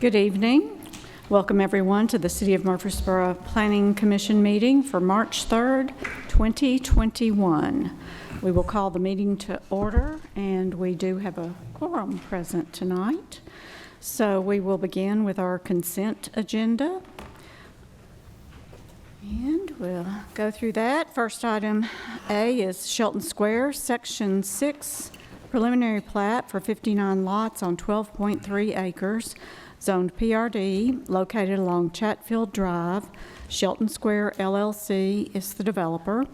Good evening. Welcome everyone to the City of Murfreesboro Planning Commission meeting for March 3rd, 2021. We will call the meeting to order, and we do have a quorum present tonight. So we will begin with our consent agenda. And we'll go through that. First item A is Shelton Square, Section 6, preliminary plat for 59 lots on 12.3 acres, zoned PRD, located along Chatfield Drive. Shelton Square LLC is the developer.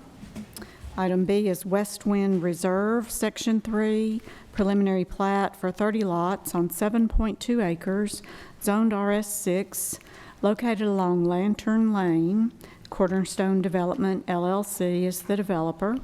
Item B is West Wind Reserve, Section 3, preliminary plat for 30 lots on 7.2 acres, zoned RS6, located along Lantern Lane. Cornerstone Development LLC is the developer.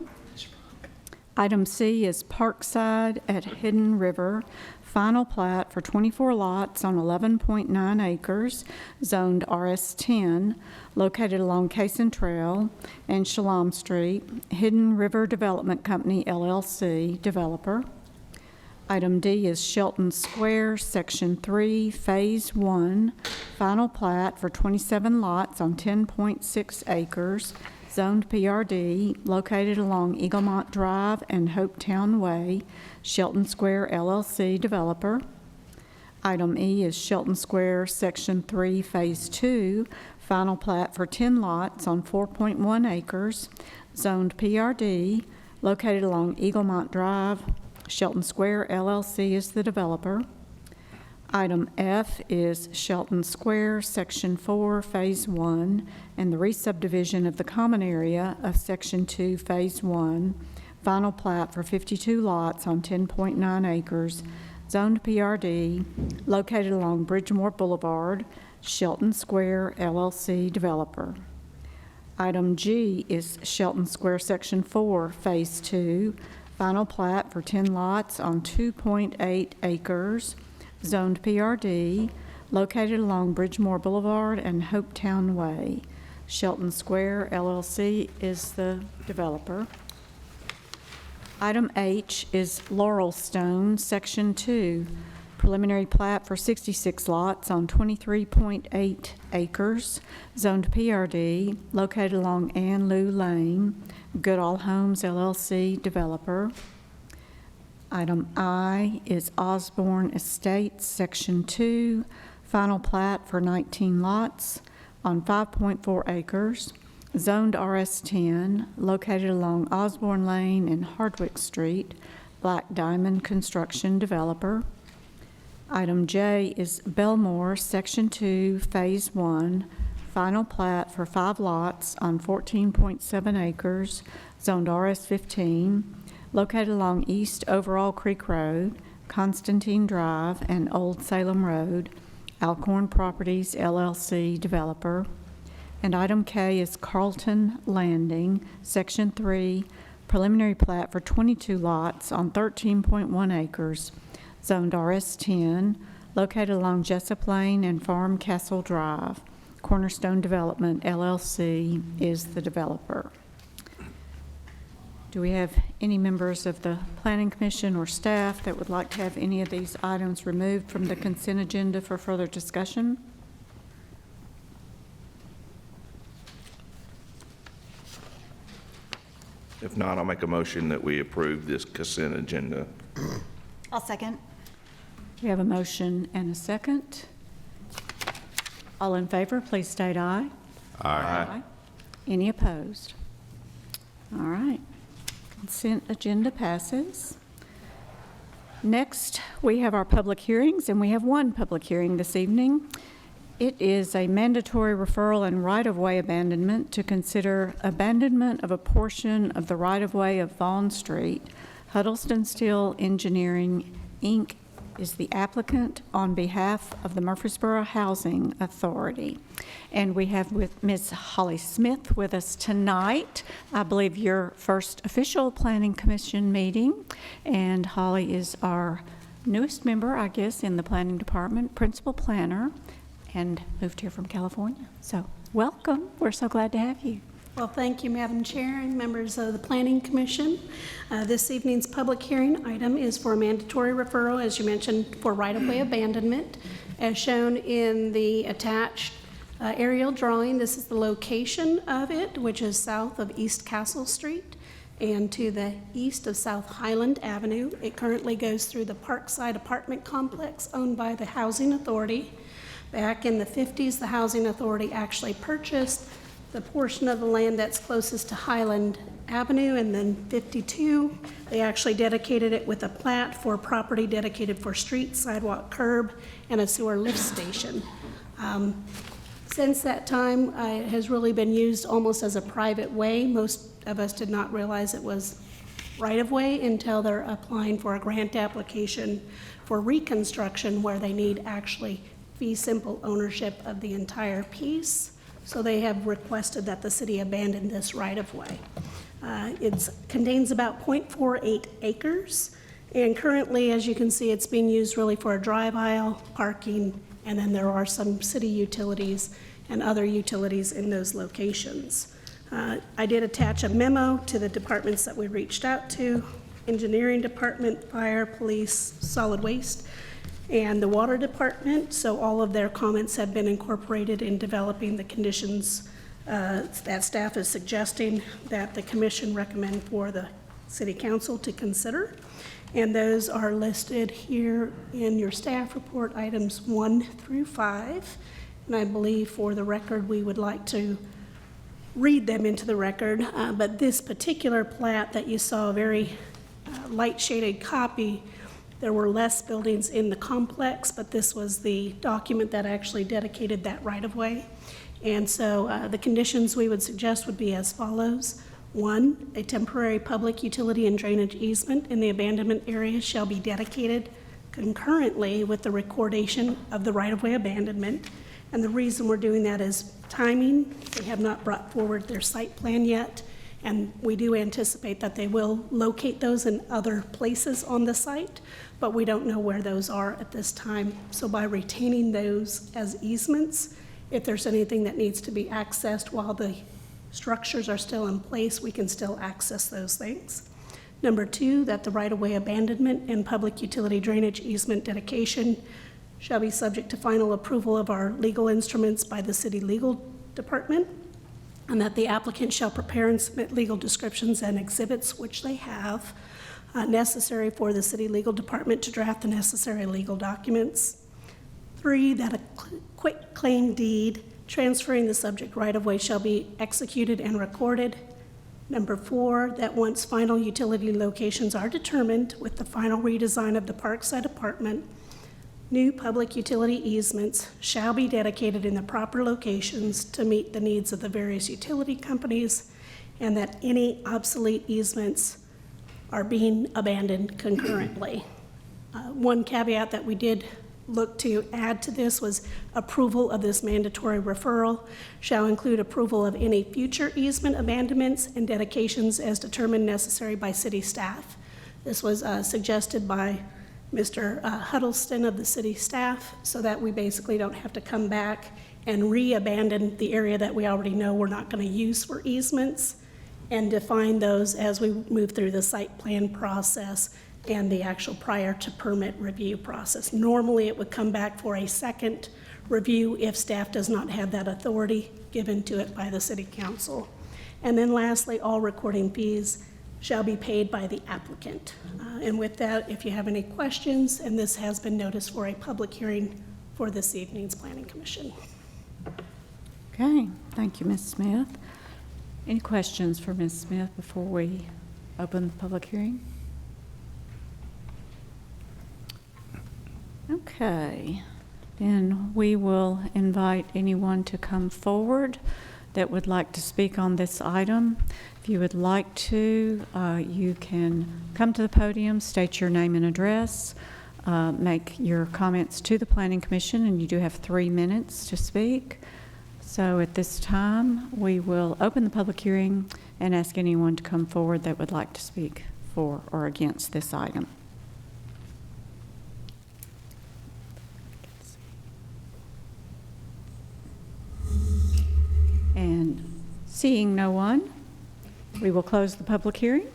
Item C is Parkside at Hidden River, final plat for 24 lots on 11.9 acres, zoned RS10, located along Cason Trail and Shalom Street. Hidden River Development Company LLC, developer. Item D is Shelton Square, Section 3, Phase 1, final plat for 27 lots on 10.6 acres, zoned PRD, located along Eaglemont Drive and Hopetown Way. Shelton Square LLC, developer. Item E is Shelton Square, Section 3, Phase 2, final plat for 10 lots on 4.1 acres, zoned PRD, located along Eaglemont Drive. Shelton Square LLC is the developer. Item F is Shelton Square, Section 4, Phase 1, and the re-subdivision of the common area of Section 2, Phase 1, final plat for 52 lots on 10.9 acres, zoned PRD, located along Bridgemore Boulevard. Shelton Square LLC, developer. Item G is Shelton Square, Section 4, Phase 2, final plat for 10 lots on 2.8 acres, zoned PRD, located along Bridgemore Boulevard and Hopetown Way. Shelton Square LLC is the developer. Item H is Laurelstone, Section 2, preliminary plat for 66 lots on 23.8 acres, zoned PRD, located along Ann Lou Lane. Goodall Homes LLC, developer. Item I is Osborne Estates, Section 2, final plat for 19 lots on 5.4 acres, zoned RS10, located along Osborne Lane and Hardwick Street. Black Diamond Construction, developer. Item J is Belmore, Section 2, Phase 1, final plat for 5 lots on 14.7 acres, zoned RS15, located along East Overall Creek Road, Constantine Drive, and Old Salem Road. Alcorn Properties LLC, developer. And item K is Carlton Landing, Section 3, preliminary plat for 22 lots on 13.1 acres, zoned RS10, located along Jessup Lane and Farm Castle Drive. Cornerstone Development LLC is the developer. Do we have any members of the Planning Commission or staff that would like to have any of these items removed from the consent agenda for further discussion? If not, I'll make a motion that we approve this consent agenda. I'll second. We have a motion and a second. All in favor, please state aye. Aye. Any opposed? All right. Consent agenda passes. Next, we have our public hearings, and we have one public hearing this evening. It is a mandatory referral and right-of-way abandonment to consider abandonment of a portion of the right-of-way of Vaughn Street. Huddleston Steel Engineering, Inc. is the applicant on behalf of the Murfreesboro Housing Authority. And we have with Ms. Holly Smith with us tonight. I believe your first official Planning Commission meeting. And Holly is our newest member, I guess, in the Planning Department, Principal Planner, and moved here from California. So welcome. We're so glad to have you. Well, thank you, Madam Chair and members of the Planning Commission. This evening's public hearing item is for a mandatory referral, as you mentioned, for right-of-way abandonment As shown in the attached aerial drawing, this is the location of it, which is south of East Castle Street and to the east of South Highland Avenue. It currently goes through the Parkside apartment complex owned by the Housing Authority. Back in the 50s, the Housing Authority actually purchased the portion of the land that's closest to Highland Avenue, and then 52, they actually dedicated it with a plat for property dedicated for street, sidewalk, curb, and a sewer lift station. Since that time, it has really been used almost as a private way. Most of us did not realize it was right-of-way until they're applying for a grant application for reconstruction where they need actually fee simple ownership of the entire piece. So they have requested that the city abandon this right-of-way. It contains about 0.48 acres, and currently, as you can see, it's being used really for a drive aisle, parking, and then there are some city utilities and other utilities in those locations. I did attach a memo to the departments that we reached out to: engineering department, fire, police, solid waste, and the water department. So all of their comments have been incorporated in developing the conditions that staff is suggesting that the commission recommend for the city council to consider. And those are listed here in your staff report, items 1 through 5. And I believe for the record, we would like to read them into the record. But this particular plat that you saw, a very light shaded copy, there were less buildings in the complex, but this was the document that actually dedicated that right-of-way. And so the conditions we would suggest would be as follows. 1, a temporary public utility and drainage easement in the abandonment area shall be dedicated concurrently with the recordation of the right-of-way abandonment. And the reason we're doing that is timing. They have not brought forward their site plan yet, and we do anticipate that they will locate those in other places on the site, but we don't know where those are at this time. So by retaining those as easements, if there's anything that needs to be accessed while the structures are still in place, we can still access those things. Number 2, that the right-of-way abandonment and public utility drainage easement dedication shall be subject to final approval of our legal instruments by the city legal department, and that the applicant shall prepare and submit legal descriptions and exhibits, which they have, necessary for the city legal department to draft the necessary legal documents. 3, that a quitclaim deed transferring the subject right-of-way shall be executed and recorded. Number 4, that once final utility locations are determined with the final redesign of the Parkside apartment, new public utility easements shall be dedicated in the proper locations to meet the needs of the various utility companies, and that any obsolete easements are being abandoned concurrently. One caveat that we did look to add to this was approval of this mandatory referral shall include approval of any future easement abandonments and dedications as determined necessary by city staff. This was suggested by Mr. Huddleston of the city staff, so that we basically don't have to come back and re-abandon the area that we already know we're not going to use for easements, and define those as we move through the site plan process and the actual prior to permit review process. Normally, it would come back for a second review if staff does not have that authority given to it by the city council. And then lastly, all recording fees shall be paid by the applicant. And with that, if you have any questions, and this has been noticed for a public hearing for this evening's Planning Commission. Okay, thank you, Ms. Smith. Any questions for Ms. Smith before we open the public hearing? Okay, then we will invite anyone to come forward that would like to speak on this item. If you would like to, you can come to the podium, state your name and address, make your comments to the Planning Commission, and you do have 3 minutes to speak. So at this time, we will open the public hearing and ask anyone to come forward that would like to speak for or against this item. And seeing no one, we will close the public hearing.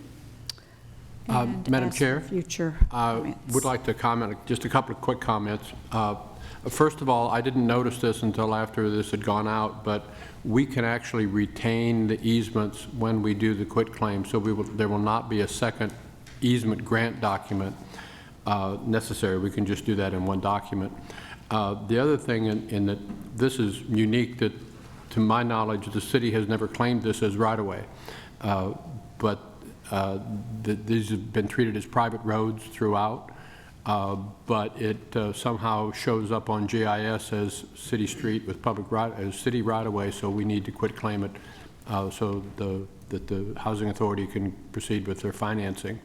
and Madam ask for Chair? future I comments. would like to comment, just a couple of quick comments. First of all, I didn't notice this until after this had gone out, but we can actually retain the easements when we do the quitclaim, so there will not be a second easement grant document necessary. We can just do that in one document. The other thing in that this is unique, that to my knowledge, the city has never claimed this as right-of-way, but these have been treated as private roads throughout, but it somehow shows up on GIS as city street with as city right-of-way, so we need to quitclaim it so that the housing authority can proceed with their financing.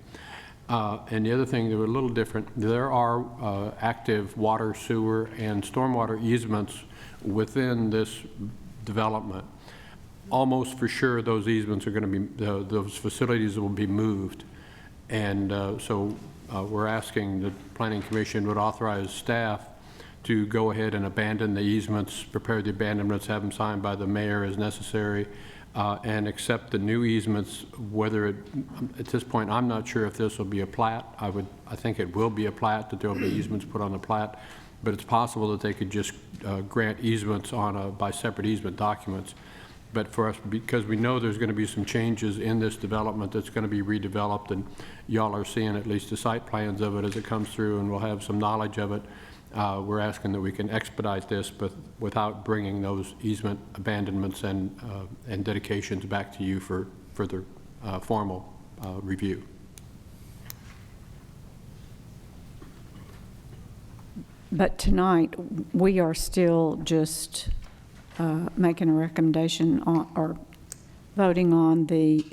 And the other thing, they were a little different. There are active water, sewer, and stormwater easements within this development. Almost for sure, those easements are going to be, those facilities will be moved. And so we're asking the Planning Commission would authorize staff to go ahead and abandon the easements, prepare the abandonments, have them signed by the mayor as necessary, and accept the new easements, whether at this point, I'm not sure if this will be a plat. I think it will be a plat, that there will be easements put on the plat, but it's possible that they could just grant easements by separate easement documents. But for us, because we know there's going to be some changes in this development that's going to be redeveloped, and y'all are seeing at least the site plans of it as it comes through, and we'll have some knowledge of it, we're asking that we can expedite this, but without bringing those easement abandonments and dedications back to you for further formal review. But tonight, we are still just making a recommendation on, or voting on the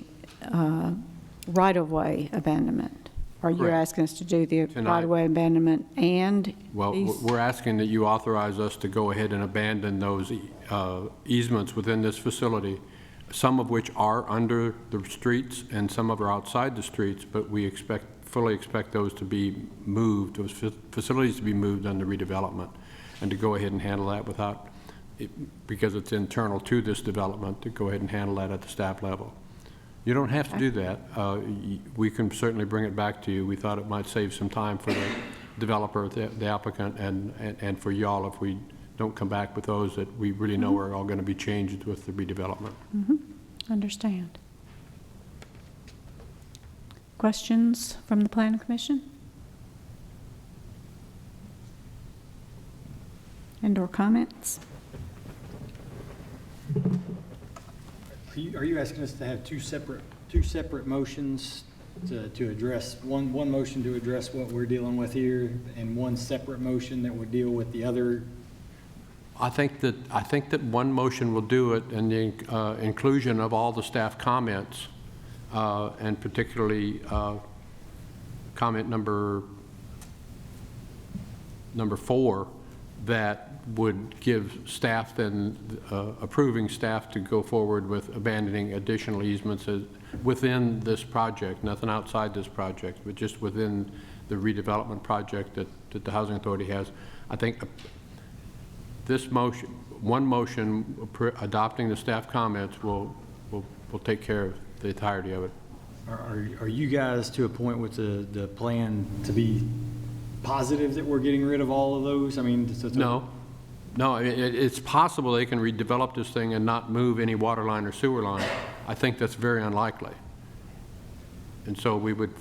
right-of-way abandonment. Are you Correct. asking us to do the Tonight. right-of-way abandonment and Well, these? we're asking that you authorize us to go ahead and abandon those easements within this facility, some of which are under the streets and some of them are outside the streets, but we fully expect those to be moved, those facilities to be moved under redevelopment, and to go ahead and handle that without, because it's internal to this development, to go ahead and handle that at the staff level. You don't have to do that. We can certainly bring it back to you. We thought it might save some time for the developer, the applicant, and for y'all if we don't come back with those that we really know are all going to be changed with the redevelopment. Understand. Questions from the Planning Commission? And/or comments? Are you asking us to have two separate motions to address, one motion to address what we're dealing with here, and one separate motion that would deal with the other? I think that one motion will do it, and the inclusion of all the staff comments, and particularly comment number 4, that would give staff then, approving staff to go forward with abandoning additional easements within this project, nothing outside this project, but just within the redevelopment project that the Housing Authority has. I think this motion, one motion adopting the staff comments will take care of the entirety of it. Are you guys to a point with the plan to be positive that we're getting rid of all of those? I mean, No, it's possible they can redevelop this thing and not move any water line or sewer line. I think that's very unlikely. And so we would,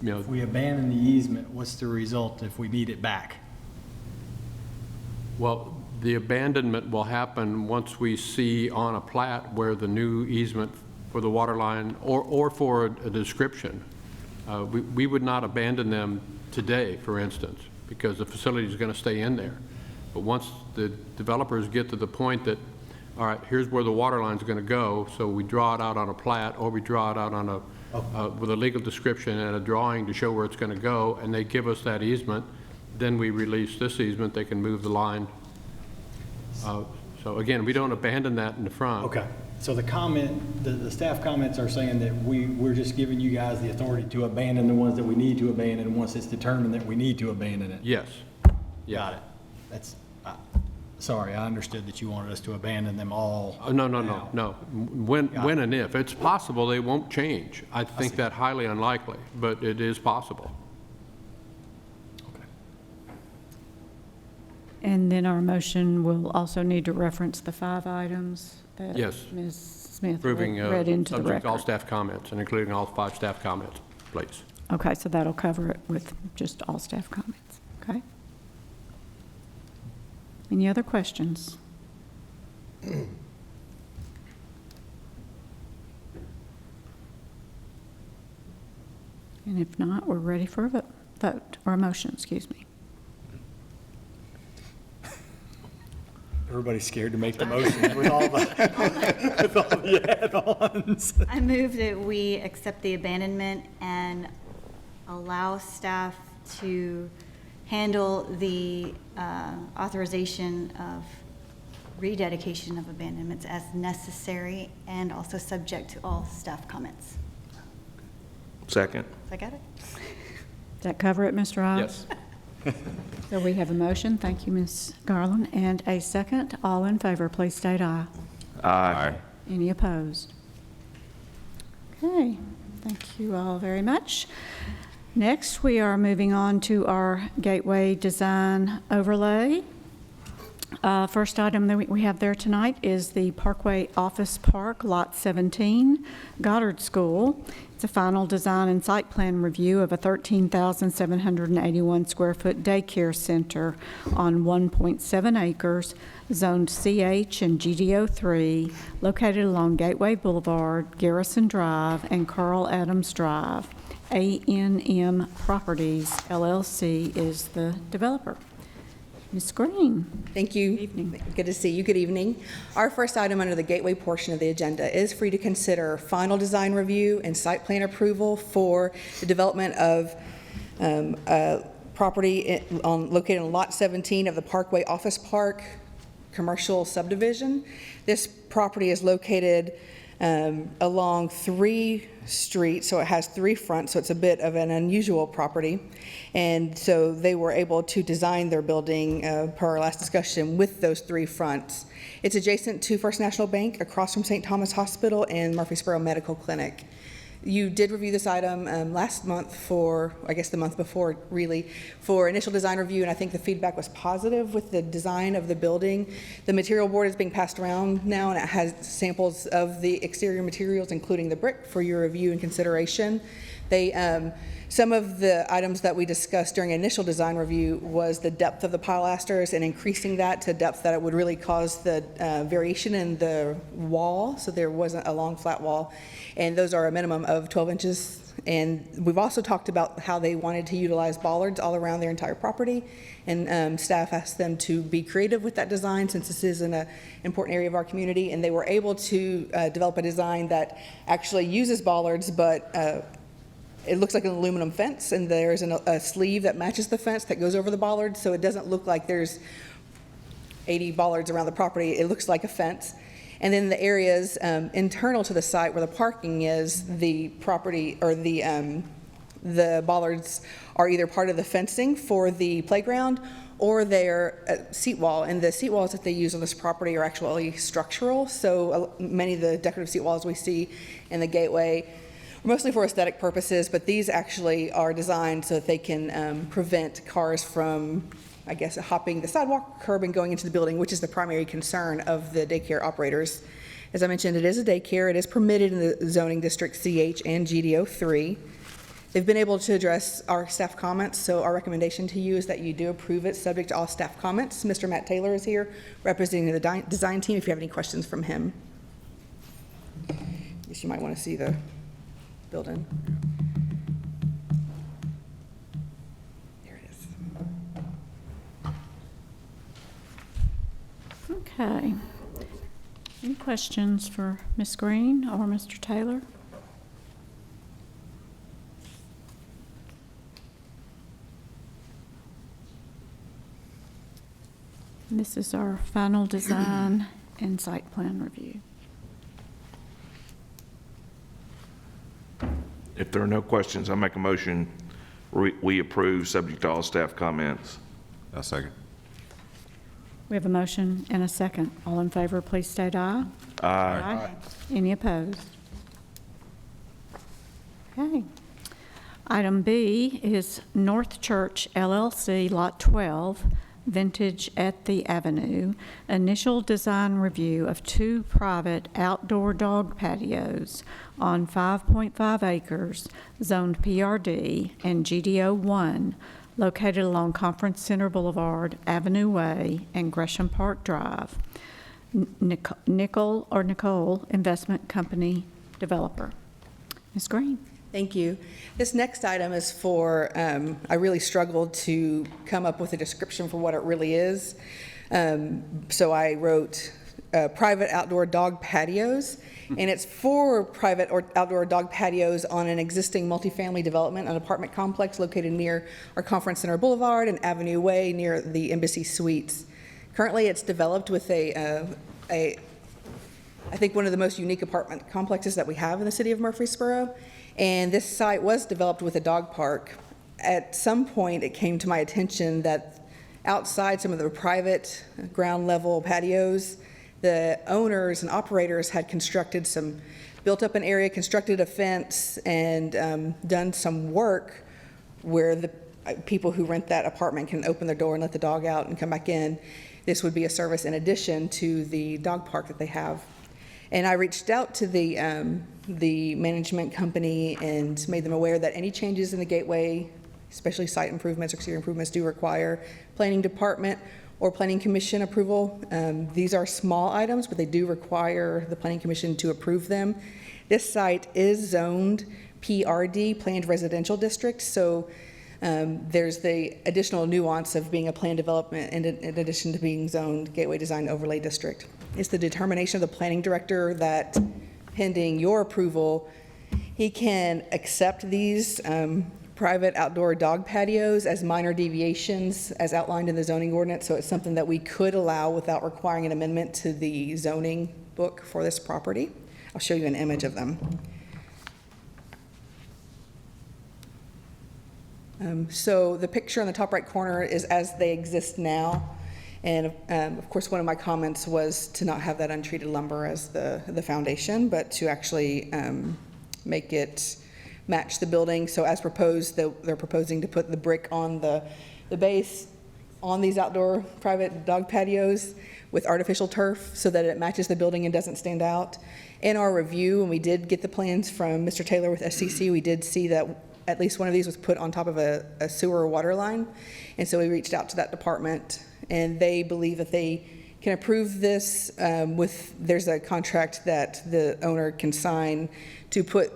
if we abandon the easement, what's the result if we need it back? well, the abandonment will happen once we see on a plat where the new easement for the water line or for a description. We would not abandon them today, for instance, because the facility is going to stay in there. But once the developers get to the point that, all right, here's where the water line is going to go, so we draw it out on a plat, or we draw it out on with a legal description and a drawing to show where it's going to go, and they give us that easement, then we release this easement, they can move the line. So again, we don't abandon that in the front. Okay, so the staff comments are saying that we're just giving you guys the authority to abandon the ones that we need to abandon once it's determined that we need to abandon it. Yes. Got it. That's, Sorry, I understood that you wanted us to abandon them all. No, no, no, now. no. When and if. It's possible they won't change. I think see. that highly unlikely, but it is possible. Okay. And then our motion will also need to reference the 5 items that Yes. Ms. Smith Approving, read into the subject to all record. staff comments, and including all 5 staff comments, please. Okay, so that'll cover it with just all staff comments, okay? Any other questions? And if not, we're ready for a vote, or a motion, excuse me. Everybody's scared to make the motion with all the add-ons. I move that we accept the abandonment and allow staff to handle the authorization of rededication of abandonments as necessary and also subject to all staff comments. Second? Did I get it? Does that cover it, Mr. Ives? Yes. So we have a motion, thank you, Ms. Garland, and a second. All in favor, please state aye. Aye. Any opposed? Okay, thank you all very much. Next, we are moving on to our Gateway Design Overlay. First item that we have there tonight is the Parkway Office Park, Lot 17, Goddard School. It's a final design and site plan review of a 13,781 square foot daycare center on 1.7 acres, zoned CH and GDO 3, located along Gateway Boulevard, Garrison Drive, and Carl Adams Drive. A&M Properties LLC is the developer. Ms. Green. Thank you. Good evening. Good to see you. Good evening. Our first item under the Gateway portion of the agenda is for you to consider final design review and site plan approval for the development of a property located on Lot 17 of the Parkway Office Park commercial subdivision. This property is located along 3 streets, so it has 3 fronts, so it's a bit of an unusual property. And so they were able to design their building, per our last discussion, with those 3 fronts. It's adjacent to First National Bank, across from St. Thomas Hospital and Murfreesboro Medical Clinic. You did review this item last month for, I guess the month before, really, for initial design review, and I think the feedback was positive with the design of the building. The material board is being passed around now, and it has samples of the exterior materials, including the brick, for your review and consideration. Some of the items that we discussed during initial design review was the depth of the pilasters and increasing that to depth that it would really cause the variation in the wall, so there wasn't a long flat wall. And those are a minimum of 12 inches. And we've also talked about how they wanted to utilize bollards all around their entire property. And staff asked them to be creative with that design, since this is an important area of our community. And they were able to develop a design that actually uses bollards, but it looks like an aluminum fence, and there's a sleeve that matches the fence that goes over the bollards, so it doesn't look like there's 80 bollards around the property. It looks like a fence. And then the areas internal to the site where the parking is, the property, or the bollards are either part of the fencing for the playground, or they're seat wall. And the seat walls that they use on this property are actually structural, so many of the decorative seat walls we see in the Gateway mostly for aesthetic purposes, but these actually are designed so that they can prevent cars from, I guess, hopping the sidewalk, curb, and going into the building, which is the primary concern of the daycare operators. As I mentioned, it is a daycare. It is permitted in the zoning district CH and GDO 3. They've been able to address our staff comments, so our recommendation to you is that you do approve it, subject to all staff comments. Mr. Matt Taylor is here representing the design team if you have any questions from him. I guess you might want to see the building. There it is. Okay. Any questions for Ms. Green or Mr. Taylor? This is our final design and site plan review. If there are no questions, I make a motion, we approve, subject to all staff comments. A second. We have a motion and a second. All in favor, please state aye. Aye. Any opposed? Okay. Item B is North Church LLC, Lot 12, Vintage at the Avenue. Initial design review of 2 private outdoor dog patios on 5.5 acres, zoned PRD and GDO 1, located along Conference Center Boulevard, Avenue Way, and Gresham Park Drive. Nicole Investment Company developer. Ms. Green. Thank you. This next item is for, I really struggled to come up with a description for what it really is. So I wrote private outdoor dog patios, and it's for private or outdoor dog patios on an existing multifamily development, an apartment complex located near our Conference Center Boulevard and Avenue Way near the Embassy Suites. Currently, it's developed with I think one of the most unique apartment complexes that we have in the city of Murfreesboro. And this site was developed with a dog park. At some point, it came to my attention that outside some of the private ground level patios, the owners and operators had built up an area, constructed a fence, and done some work where the people who rent that apartment can open their door and let the dog out and come back in. This would be a service in addition to the dog park that they have. And I reached out to the management company and made them aware that any changes in the gateway, especially site improvements or exterior improvements, do require planning department or planning commission approval. These are small items, but they do require the planning commission to approve them. This site is zoned PRD, Planned Residential District, so there's the additional nuance of being a planned development in addition to being zoned Gateway Design Overlay District. It's the determination of the planning director that pending your approval, he can accept these private outdoor dog patios as minor deviations as outlined in the zoning ordinance. So it's something that we could allow without requiring an amendment to the zoning book for this property. I'll show you an image of them. So the picture in the top right corner is as they exist now. And of course, one of my comments was to not have that untreated lumber as the foundation, but to actually make it match the building. So as proposed, they're proposing to put the brick on the base on these outdoor private dog patios with artificial turf so that it matches the building and doesn't stand out. In our review, when we did get the plans from Mr. Taylor with SCC, we did see that at least one of these was put on top of a sewer or water line. And so we reached out to that department, and they believe that they can approve this there's a contract that the owner can sign to put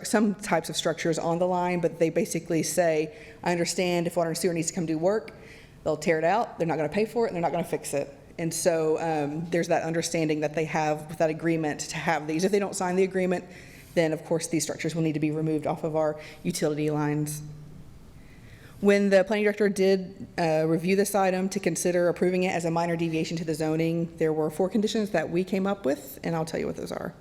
some types of structures on the line, but they basically say, I understand if water and sewer needs to come do work, they'll tear it out, they're not going to pay for it, and they're not going to fix it. And so there's that understanding that they have with that agreement to have these. If they don't sign the agreement, then of course these structures will need to be removed off of our utility lines. When the planning director did review this item to consider approving it as a minor deviation to the zoning, there were 4 conditions that we came up with, and I'll tell you what those are.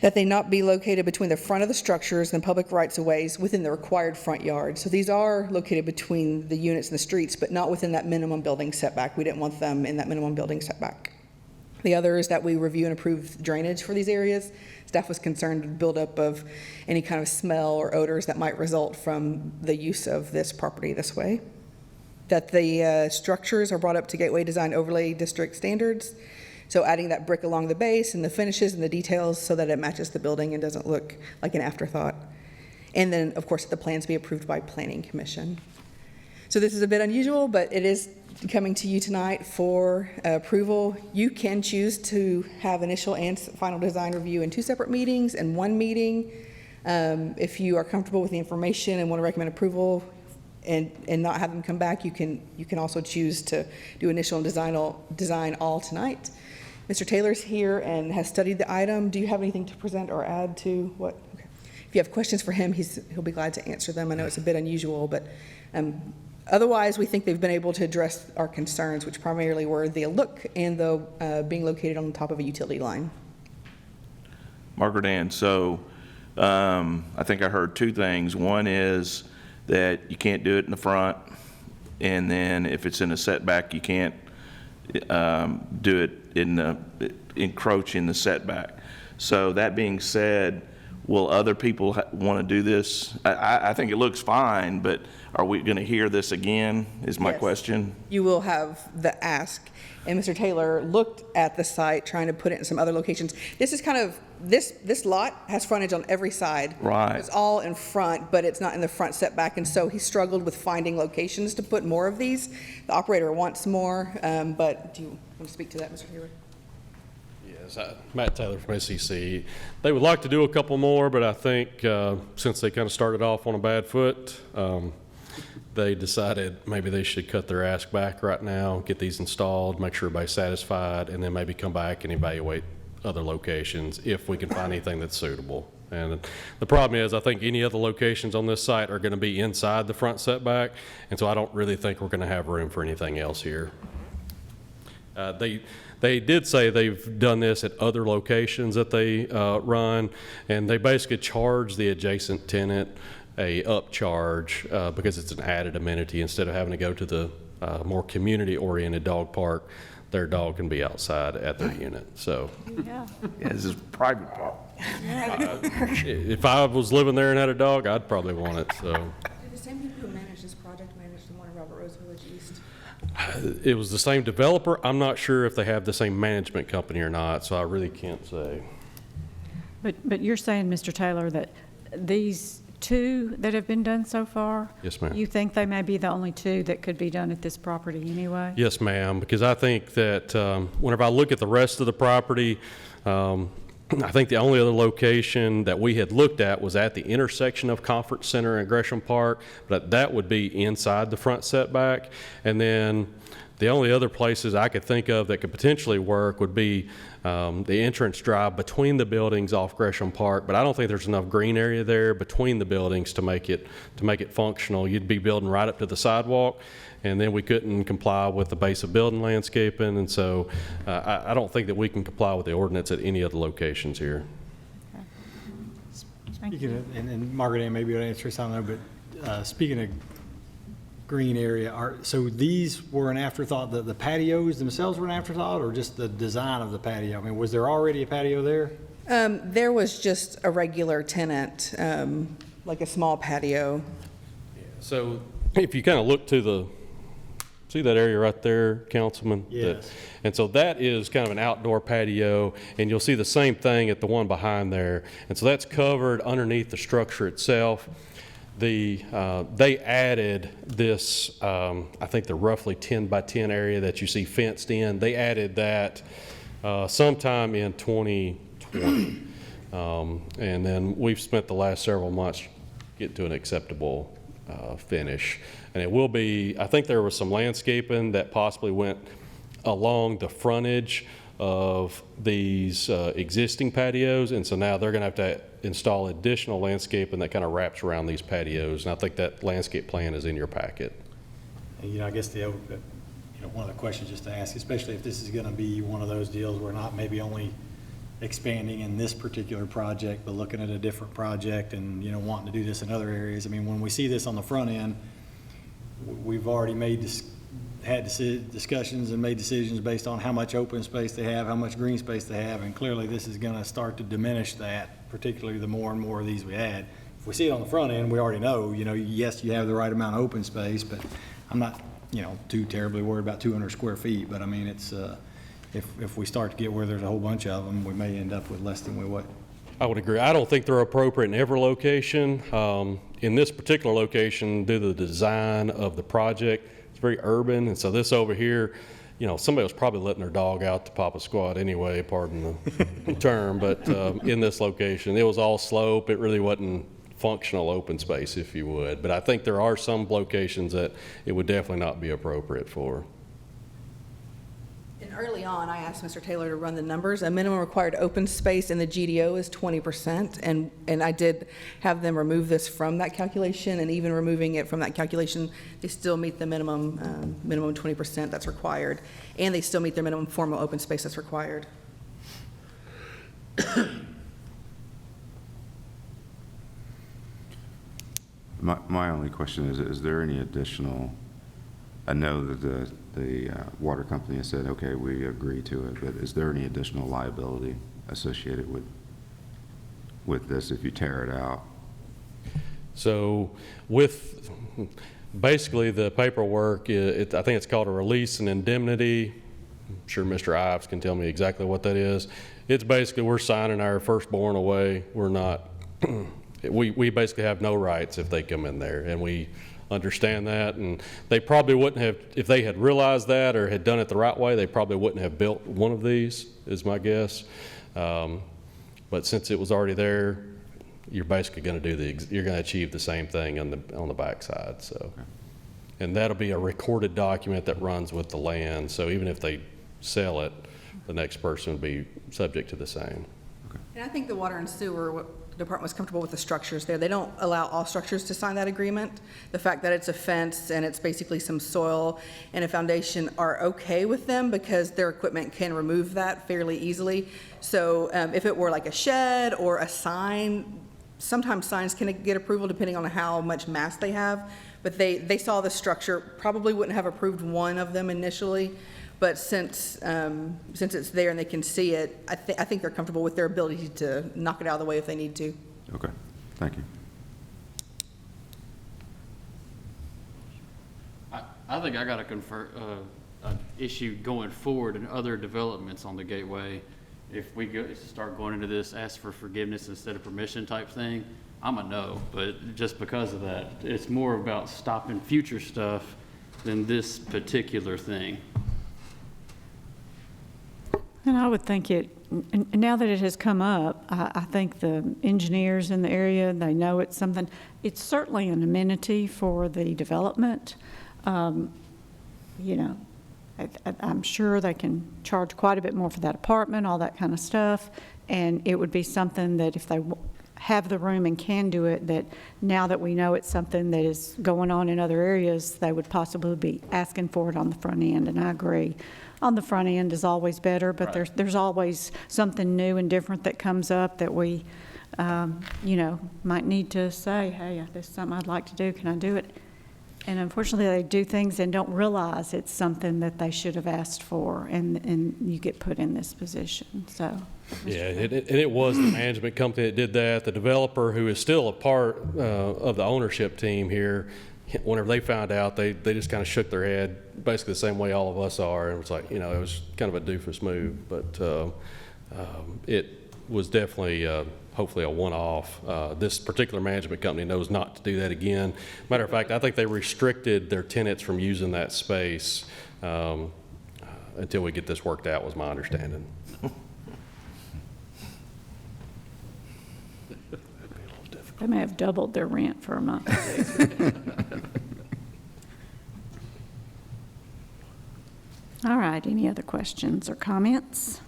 That they not be located between the front of the structures and public rights-of-ways within the required front yard. So these are located between the units and the streets, but not within that minimum building setback. We didn't want them in that minimum building setback. The other is that we review and approve drainage for these areas. Staff was concerned with buildup of any kind of smell or odors that might result from the use of this property this way. That the structures are brought up to Gateway Design Overlay District standards. So adding that brick along the base and the finishes and the details so that it matches the building and doesn't look like an afterthought. And then, of course, the plans be approved by Planning Commission. So this is a bit unusual, but it is coming to you tonight for approval. You can choose to have initial and final design review in 2 separate meetings and 1 meeting. If you are comfortable with the information and want to recommend approval and not have them come back, you can also choose to do initial and design all tonight. Mr. Taylor's here and has studied the item. Do you have anything to present or add to what? Okay. If you have questions for him, he'll be glad to answer them. I know it's a bit unusual, but otherwise, we think they've been able to address our concerns, which primarily were the look and the being located on the top of a utility line. Margaret Ann, so I think I heard 2 things. One is that you can't do it in the front, and then if it's in a setback, you can't do it encroach in the setback. So that being said, will other people want to do this? I think it looks fine, but are we going to hear this again, is my Yes. question? You will have the ask. And Mr. Taylor looked at the site, trying to put it in some other locations. This is kind of, this lot has frontage on every side. Right. It's all in front, but it's not in the front setback, and so he struggled with finding locations to put more of these. The operator wants more, but do you want to speak to that, Mr. Taylor? Yes, Matt Taylor from SEC. They would like to do a couple more, but I think since they kind of started off on a bad foot, they decided maybe they should cut their ask back right now, get these installed, make sure everybody's satisfied, and then maybe come back and evaluate other locations if we can find anything that's suitable. And the problem is, I think any other locations on this site are going to be inside the front setback, and so I don't really think we're going to have room for anything else here. They did say they've done this at other locations that they run, and they basically charge the adjacent tenant a upcharge because it's an added amenity. Instead of having to go to the more community-oriented dog park, their dog can be outside at their unit. So Yeah. Yeah, this is private park. if I was living there and had a dog, I'd probably want it. So Did the same people who manage this project manage the one in Robert Rose Village East? it was the same developer. I'm not sure if they have the same management company or not, so I really can't say. But you're saying, Mr. Taylor, that these two that have been done so far? Yes, ma'am. You think they may be the only two that could be done at this property anyway? Yes, ma'am, because I think that whenever I look at the rest of the property, I think the only other location that we had looked at was at the intersection of Conference Center and Gresham Park, but that would be inside the front setback. And then the only other places I could think of that could potentially work would be the entrance drive between the buildings off Gresham Park, but I don't think there's enough green area there between the buildings to make it functional. You'd be building right up to the sidewalk, and then we couldn't comply with the base of building landscaping, and so I don't think that we can comply with the ordinance at any other locations here. Thank Speaking you. of, and Margaret Ann, maybe you'll answer this, I don't know, but speaking of green area, so these were an afterthought, the patios themselves were an afterthought, or just the design of the patio? I mean, was there already a patio there? There was just a regular tenant, like a small patio. So if you kind of look to the, see that area right there, Councilman? Yes. And so that is kind of an outdoor patio, and you'll see the same thing at the one behind there. And so that's covered underneath the structure itself. They added this, I think the roughly 10 by 10 area that you see fenced in, they added that sometime in 2020. And then we've spent the last several months getting to an acceptable finish. And it will be, I think there was some landscaping that possibly went along the frontage of these existing patios, and so now they're going to have to install additional landscaping that kind of wraps around these patios, and I think that landscape plan is in your packet. And, I guess one of the questions just to ask, especially if this is going to be one of those deals where not maybe only expanding in this particular project, but looking at a different project and, wanting to do this in other areas. I mean, when we see this on the front end, we've already had discussions and made decisions based on how much open space they have, how much green space they have, and clearly this is going to start to diminish that, particularly the more and more of these we add. If we see it on the front end, we already know, yes, you have the right amount of open space, but I'm not, too terribly worried about 200 square feet, but I mean, it's, if we start to get where there's a whole bunch of them, we may end up with less than we would. I would agree. I don't think they're appropriate in every location. In this particular location, due to the design of the project, it's very urban, and so this over here, somebody was probably letting their dog out to pop a squat anyway, pardon the term, but in this location, it was all slope. It really wasn't functional open space, if you would. But I think there are some locations that it would definitely not be appropriate for. And early on, I asked Mr. Taylor to run the numbers. A minimum required open space in the GDO is 20%, and I did have them remove this from that calculation, and even removing it from that calculation, they still meet the minimum 20% that's required, and they still meet their minimum formal open space that's required. My only question is there any additional I know that the water company has said, okay, we agree to it, but is there any additional liability associated with this if you tear it out? So with, basically the paperwork, I think it's called a release and indemnity. I'm sure Mr. Ives can tell me exactly what that is. It's basically we're signing our firstborn away. We're not, we basically have no rights if they come in there, and we understand that. And they probably wouldn't have, if they had realized that or had done it the right way, they probably wouldn't have built one of these, is my guess. But since it was already there, you're basically going to do you're going to achieve the same thing on the backside. So, okay. And that'll be a recorded document that runs with the land. So even if they sell it, the next person would be subject to the same. Okay. And I think the Water and Sewer Department was comfortable with the structures there. They don't allow all structures to sign that agreement. The fact that it's a fence and it's basically some soil and a foundation are okay with them because their equipment can remove that fairly easily. So if it were like a shed or a sign, sometimes signs can get approval depending on how much mass they have. But they saw the structure, probably wouldn't have approved one of them initially. But since it's there and they can see it, I think they're comfortable with their ability to knock it out of the way if they need to. Okay, thank you. I think I got an issue going forward in other developments on the Gateway. If we start going into this, ask for forgiveness instead of permission type thing, I'm a no. But just because of that, it's more about stopping future stuff than this particular thing. And I would think and now that it has come up, I think the engineers in the area, they know it's something, it's certainly an amenity for the development. You know, I'm sure they can charge quite a bit more for that apartment, all that kind of stuff. And it would be something that if they have the room and can do it, that now that we know it's something that is going on in other areas, they would possibly be asking for it on the front end. And I agree. On the front end is always better, but Right. there's always something new and different that comes up that we, you know, might need to say, hey, this is something I'd like to do. Can I do it? And unfortunately, they do things and don't realize it's something that they should have asked for, and you get put in this position. So, Yeah, and it was the management company that did that. The developer, who is still a part of the ownership team here, whenever they found out, they just kind of shook their head, basically the same way all of us are, and it was like, you know, it was kind of a doofus move. But it was definitely, hopefully, a one-off. This particular management company knows not to do that again. Matter of fact, I think they restricted their tenants from using that space until we get this worked out, was my understanding. they may have doubled their rent for a month. All right, any other questions or comments?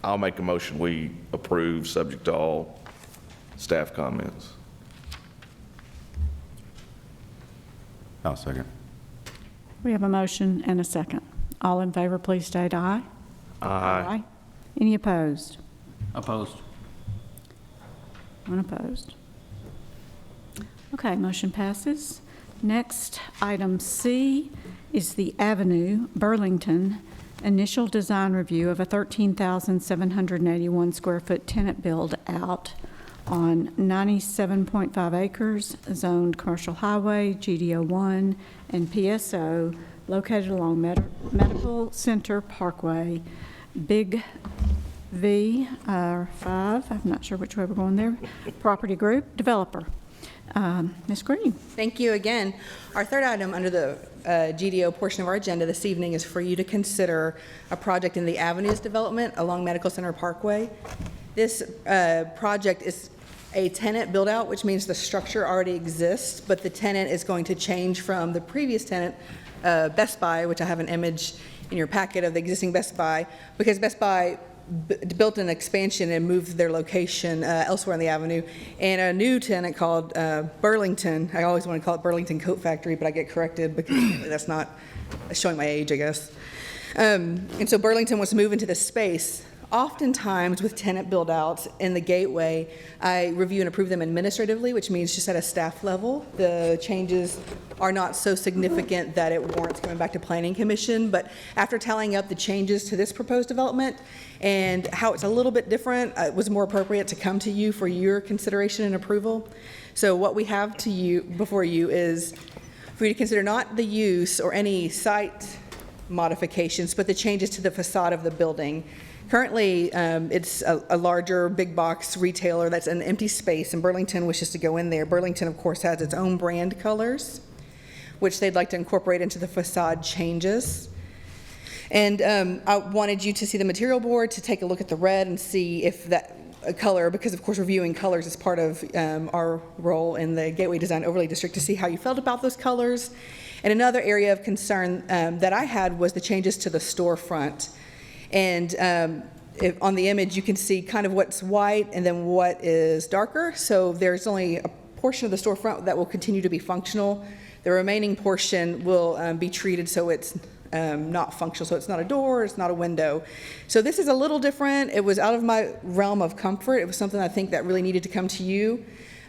I'll make a motion, we approve, subject to all staff comments. I'll second. We have a motion and a second. All in favor, please state aye. Aye. Any opposed? Opposed. One opposed. Okay, motion passes. Next, item C is the Avenue, Burlington, initial design review of a 13,781 square foot tenant build out on 97.5 acres, zoned commercial highway, GDO 1 and PSO, located along Medical Center Parkway, Big V, 5, I'm not sure which way we're going there, property group, developer. Ms. Green. Thank you again. Our third item under the GDO portion of our agenda this evening is for you to consider a project in the Avenues development along Medical Center Parkway. This project is a tenant build-out, which means the structure already exists, but the tenant is going to change from the previous tenant, Best Buy, which I have an image in your packet of the existing Best Buy, because Best Buy built an expansion and moved their location elsewhere on the avenue, and a new tenant called Burlington. I always want to call it Burlington Coat Factory, but I get corrected because that's not showing my age, I guess. And so Burlington wants to move into this space Oftentimes with tenant build-outs in the gateway, I review and approve them administratively, which means just at a staff level. The changes are not so significant that it warrants coming back to Planning Commission, but after tallying up the changes to this proposed development and how it's a little bit different, it was more appropriate to come to you for your consideration and approval. So what we have to you, before you, is for you to consider not the use or any site modifications, but the changes to the facade of the building. Currently, it's a larger big box retailer that's an empty space, and Burlington wishes to go in there. Burlington, of course, has its own brand colors, which they'd like to incorporate into the facade changes. And I wanted you to see the material board, to take a look at the red and see if that color, because of course reviewing colors is part of our role in the Gateway Design Overlay District, to see how you felt about those colors. And another area of concern that I had was the changes to the storefront. And on the image, you can see kind of what's white and then what is darker. So there's only a portion of the storefront that will continue to be functional. The remaining portion will be treated so it's not functional. So it's not a door, it's not a window. So this is a little different. It was out of my realm of comfort. It was something I think that really needed to come to you.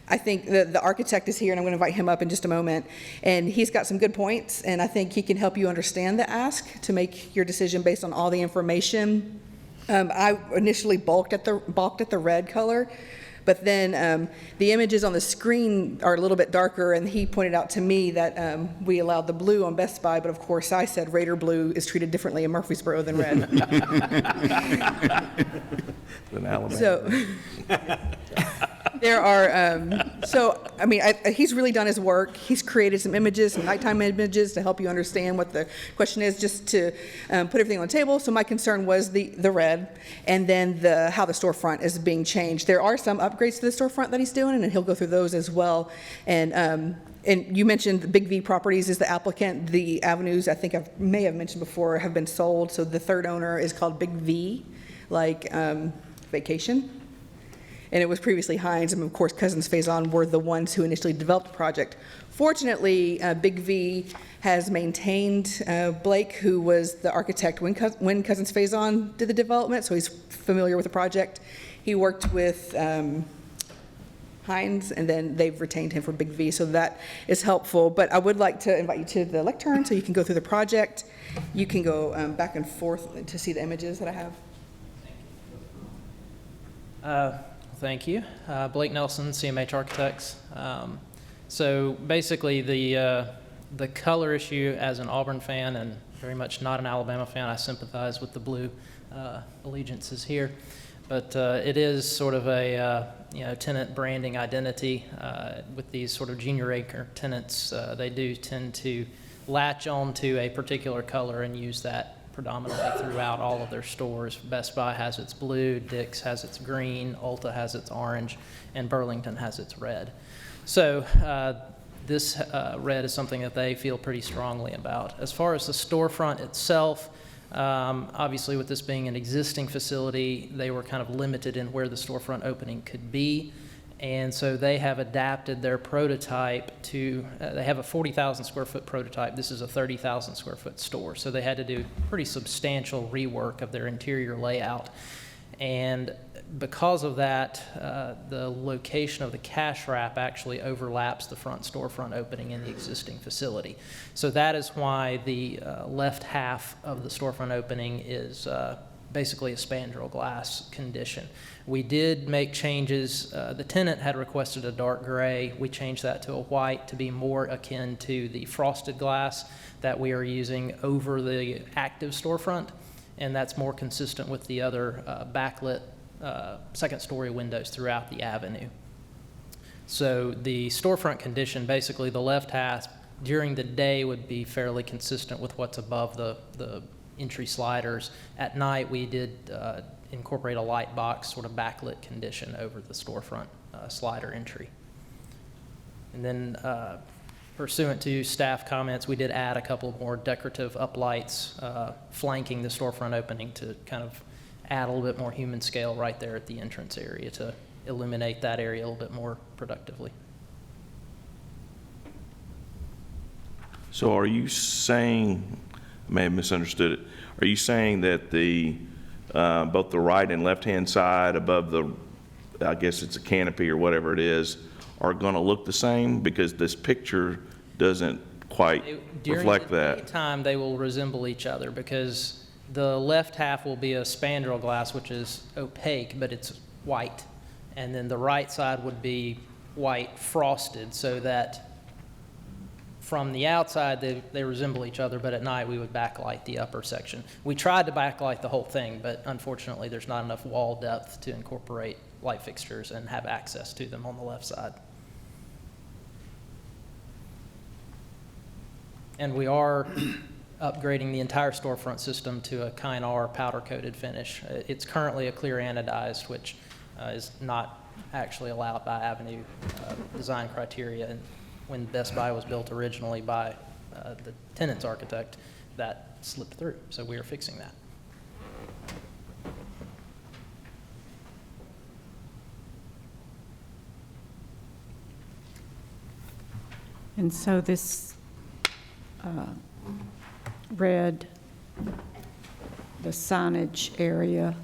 I think the architect is here, and I'm going to invite him up in just a moment. And he's got some good points, and I think he can help you understand the ask to make your decision based on all the information. I initially balked at the red color, but then the images on the screen are a little bit darker, and he pointed out to me that we allowed the blue on Best Buy, but of course I said Raider blue is treated differently in Murfreesboro than red. Than Alabama. So there are, he's really done his work. He's created some images, some nighttime images to help you understand what the question is, just to put everything on the table. So my concern was the red, and then how the storefront is being changed. There are some upgrades to the storefront that he's doing, and he'll go through those as well. And you mentioned the Big V Properties is the applicant. The avenues, I think I may have mentioned before, have been sold. So the third owner is called Big V, like vacation. And it was previously Hines, and of course Cousins Faison were the ones who initially developed the project. Fortunately, Big V has maintained Blake, who was the architect when Cousins Faison did the development, so he's familiar with the project. He worked with Hines, and then they've retained him for Big V, so that is helpful. But I would like to invite you to the lectern so you can go through the project. You can go back and forth to see the images that I have. Thank you. Blake Nelson, CMH Architects. So basically the color issue, as an Auburn fan and very much not an Alabama fan, I sympathize with the blue allegiances here. But it is sort of a tenant branding identity with these sort of junior acre tenants. They do tend to latch on to a particular color and use that predominantly throughout all of their stores. Best Buy has its blue, Dick's has its green, Ulta has its orange, and Burlington has its red. So this red is something that they feel pretty strongly about. As far as the storefront itself, obviously with this being an existing facility, they were kind of limited in where the storefront opening could be. And so they have adapted their prototype to, they have a 40,000 square foot prototype. This is a 30,000 square foot store. So they had to do pretty substantial rework of their interior layout. And because of that, the location of the cash wrap actually overlaps the front storefront opening in the existing facility. So that is why the left half of the storefront opening is basically a spandrel glass condition. We did make changes. The tenant had requested a dark gray. We changed that to a white to be more akin to the frosted glass that we are using over the active storefront, and that's more consistent with the other backlit second-story windows throughout the avenue. So the storefront condition, basically the left half during the day would be fairly consistent with what's above the entry sliders. At night, we did incorporate a light box sort of backlit condition over the storefront slider entry. And then pursuant to staff comments, we did add a couple more decorative uplights flanking the storefront opening to kind of add a little bit more human scale right there at the entrance area to illuminate that area a little bit more productively. So are you saying, I may have misunderstood it, are you saying that the both the right and left-hand side above the, I guess it's a canopy or whatever it is, are going to look the same? Because this picture doesn't quite reflect During the that. daytime, they will resemble each other because the left half will be a spandrel glass, which is opaque, but it's white. And then the right side would be white frosted, so that from the outside, they resemble each other, but at night, we would backlight the upper section. We tried to backlight the whole thing, but unfortunately, there's not enough wall depth to incorporate light fixtures and have access to them on the left side. And we are upgrading the entire storefront system to a Kynar powder-coated finish. It's currently a clear anodized, which is not actually allowed by Avenue design criteria. And when Best Buy was built originally by the tenant's architect, that slipped through. So we are fixing that. And so this red, the signage area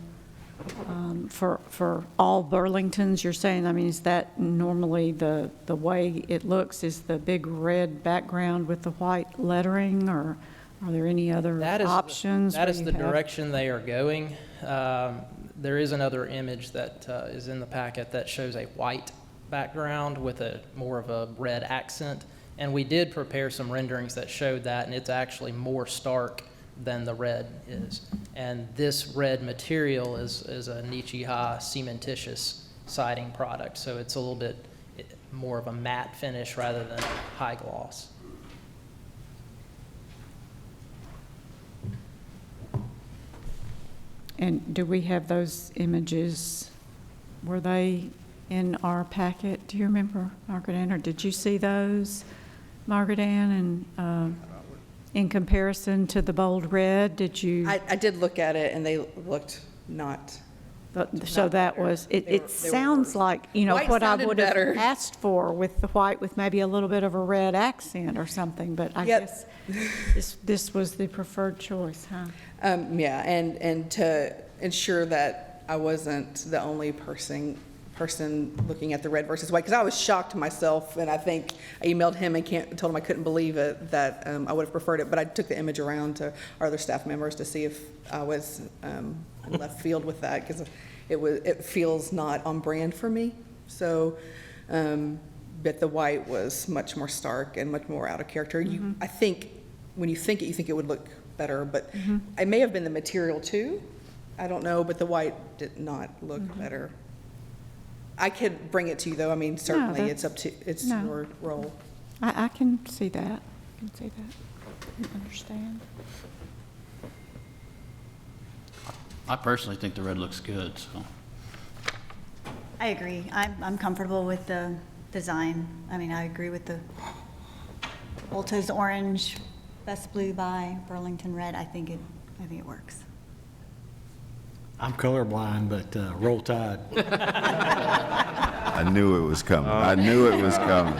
for all Burlingtons, you're saying, I mean, is that normally the way it looks is the big red background with the white lettering, or are there any other options? That where is you the have- direction they are going. There is another image that is in the packet that shows a white background with a more of a red accent. And we did prepare some renderings that showed that, and it's actually more stark than the red is. And this red material is a Nichiha cementitious siding product, so it's a little bit more of a matte finish rather than high gloss. And do we have those images? Were they in our packet? Do you remember, Margaret Ann, or did you see those, Margaret Ann? And in comparison to the bold red, did you? I did look at it, and they looked not. So that was, They were it sounds worse. like, you know, White what I sounded would have better. asked for with the white with maybe a little bit of a red accent or something, but I Yep. guess this was the preferred choice, huh? Yeah, and to ensure that I wasn't the only person looking at the red versus white, because I was shocked myself, and I think I emailed him and told him I couldn't believe it, that I would have preferred it, but I took the image around to our other staff members to see if I was in left field with that, because it feels not on brand for me. So, but the white was much more stark and much more out of character. I think, when you think it, you think it would look better, but it may have been the material too. I don't know, but the white did not look better. I could bring it to you, though. I mean, certainly, it's up to, it's No. your role. I can see that. I can see that. I understand. I personally think the red looks good, so. I agree. I'm comfortable with the design. I mean, I agree with the Ulta's orange, Best Blue by Burlington red. I think it works. I'm colorblind, but roll tide. I knew it was coming. I knew it was coming.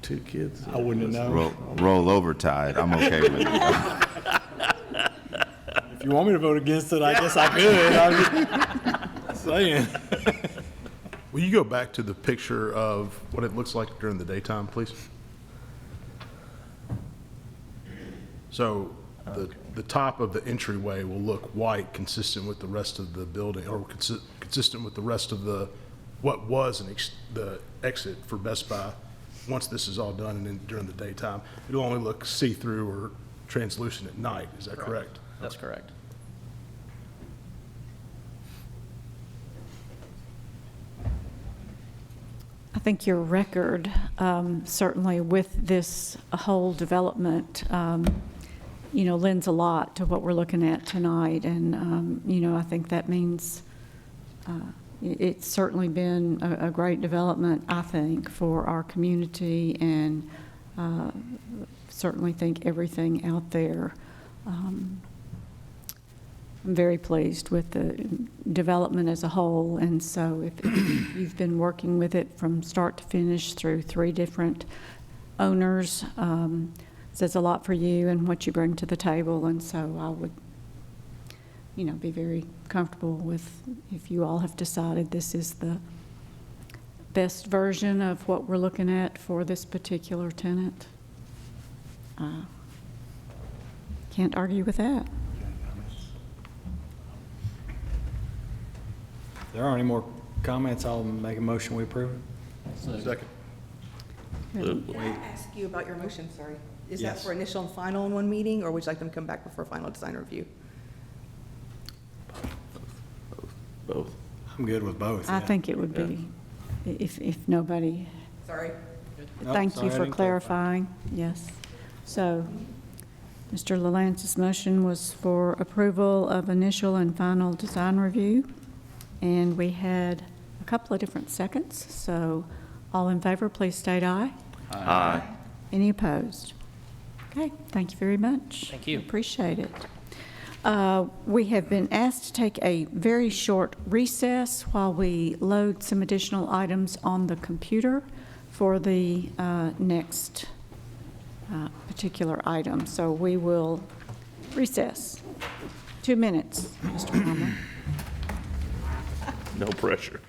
Two kids. I wouldn't have known. Roll over Tide. I'm okay with it. If you want me to vote against it, I guess I could. I'm just saying. Will you go back to the picture of what it looks like during the daytime, please? So the top of the entryway will look white, consistent with the rest of the building, or consistent with the rest of what was the exit for Best Buy. Once this is all done and then during the daytime, it'll only look see-through or translucent at night. Is that correct? That's correct. I think your record, certainly with this whole development, lends a lot to what we're looking at tonight. And, I think that means it's certainly been a great development, I think, for our community, and certainly think everything out there. I'm very pleased with the development as a whole, and so if you've been working with it from start to finish through 3 different owners, says a lot for you and what you bring to the table, and so I would, be very comfortable with if you all have decided this is the best version of what we're looking at for this particular tenant. Can't argue with that. If there aren't any more comments, I'll make a motion, we approve it. Second. Can I ask you about your motion, sorry? Is that Yes. for initial and final in one meeting, or would you like them to come back before final design review? Both. I'm good with both. I yeah. think it would be, if nobody, Sorry. Nope, thank sorry, you I for didn't clarify. clarifying, yes. So, Mr. LaLance's motion was for approval of initial and final design review, and we had a couple of different seconds, so all in favor, please state aye. Aye. Any opposed? Okay, thank you very much. Thank you. Appreciate it. We have been asked to take a very short recess while we load some additional items on the computer for the next particular item. So we will recess. 2 minutes, Mr. Palmer. No pressure.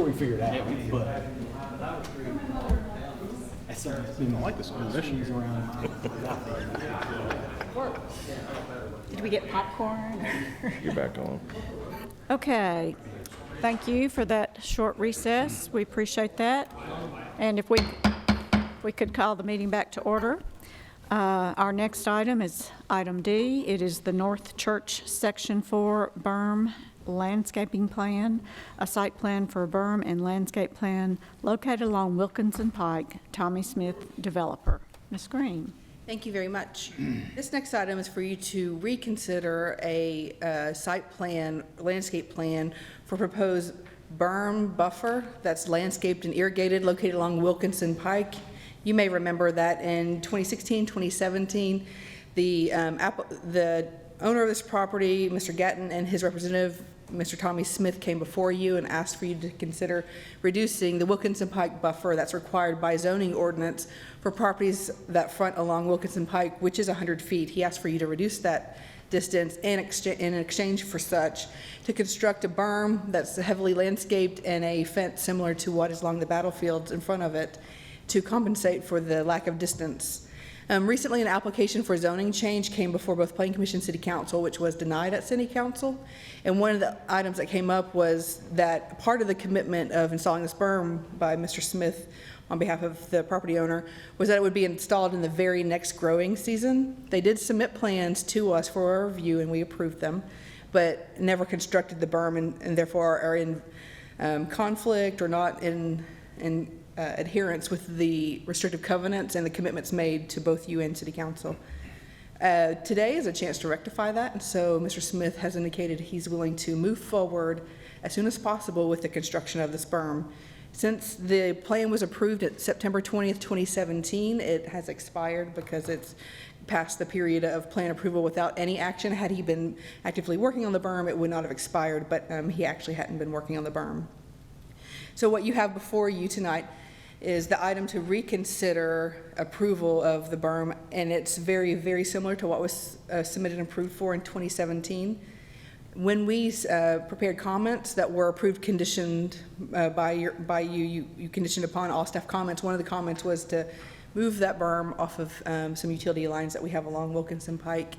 sure we figured it out, but. That's I didn't like this issues around. Did we get popcorn? You're back on. Okay, thank you for that short recess. We appreciate that. And if we could call the meeting back to order. Our next item is item D. It is the North Church Section 4 berm landscaping plan, a site plan for a berm and landscape plan located along Wilkinson Pike, Tommy Smith developer. Ms. Green. Thank you very much. This next item is for you to reconsider a site plan, landscape plan for proposed berm buffer that's landscaped and irrigated located along Wilkinson Pike. You may remember that in 2016, 2017, the owner of this property, Mr. Gatton, and his representative, Mr. Tommy Smith, came before you and asked for you to consider reducing the Wilkinson Pike buffer that's required by zoning ordinance for properties that front along Wilkinson Pike, which is 100 feet. He asked for you to reduce that distance in exchange for such to construct a berm that's heavily landscaped and a fence similar to what is along the battlefields in front of it to compensate for the lack of distance. Recently, an application for zoning change came before both Planning Commission and City Council, which was denied at City Council. And one of the items that came up was that part of the commitment of installing this berm by Mr. Smith on behalf of the property owner was that it would be installed in the very next growing season. They did submit plans to us for our review, and we approved them, but never constructed the berm, and therefore are in conflict or not in adherence with the restrictive covenants and the commitments made to both you and City Council. Today is a chance to rectify that, and so Mr. Smith has indicated he's willing to move forward as soon as possible with the construction of this berm. Since the plan was approved at September 20th, 2017, it has expired because it's past the period of plan approval without any action. Had he been actively working on the berm, it would not have expired, but he actually hadn't been working on the berm. So what you have before you tonight is the item to reconsider approval of the berm, and it's very, very similar to what was submitted and approved for in 2017. When we prepared comments that were approved conditioned by you, you conditioned upon all staff comments. One of the comments was to move that berm off of some utility lines that we have along Wilkinson Pike.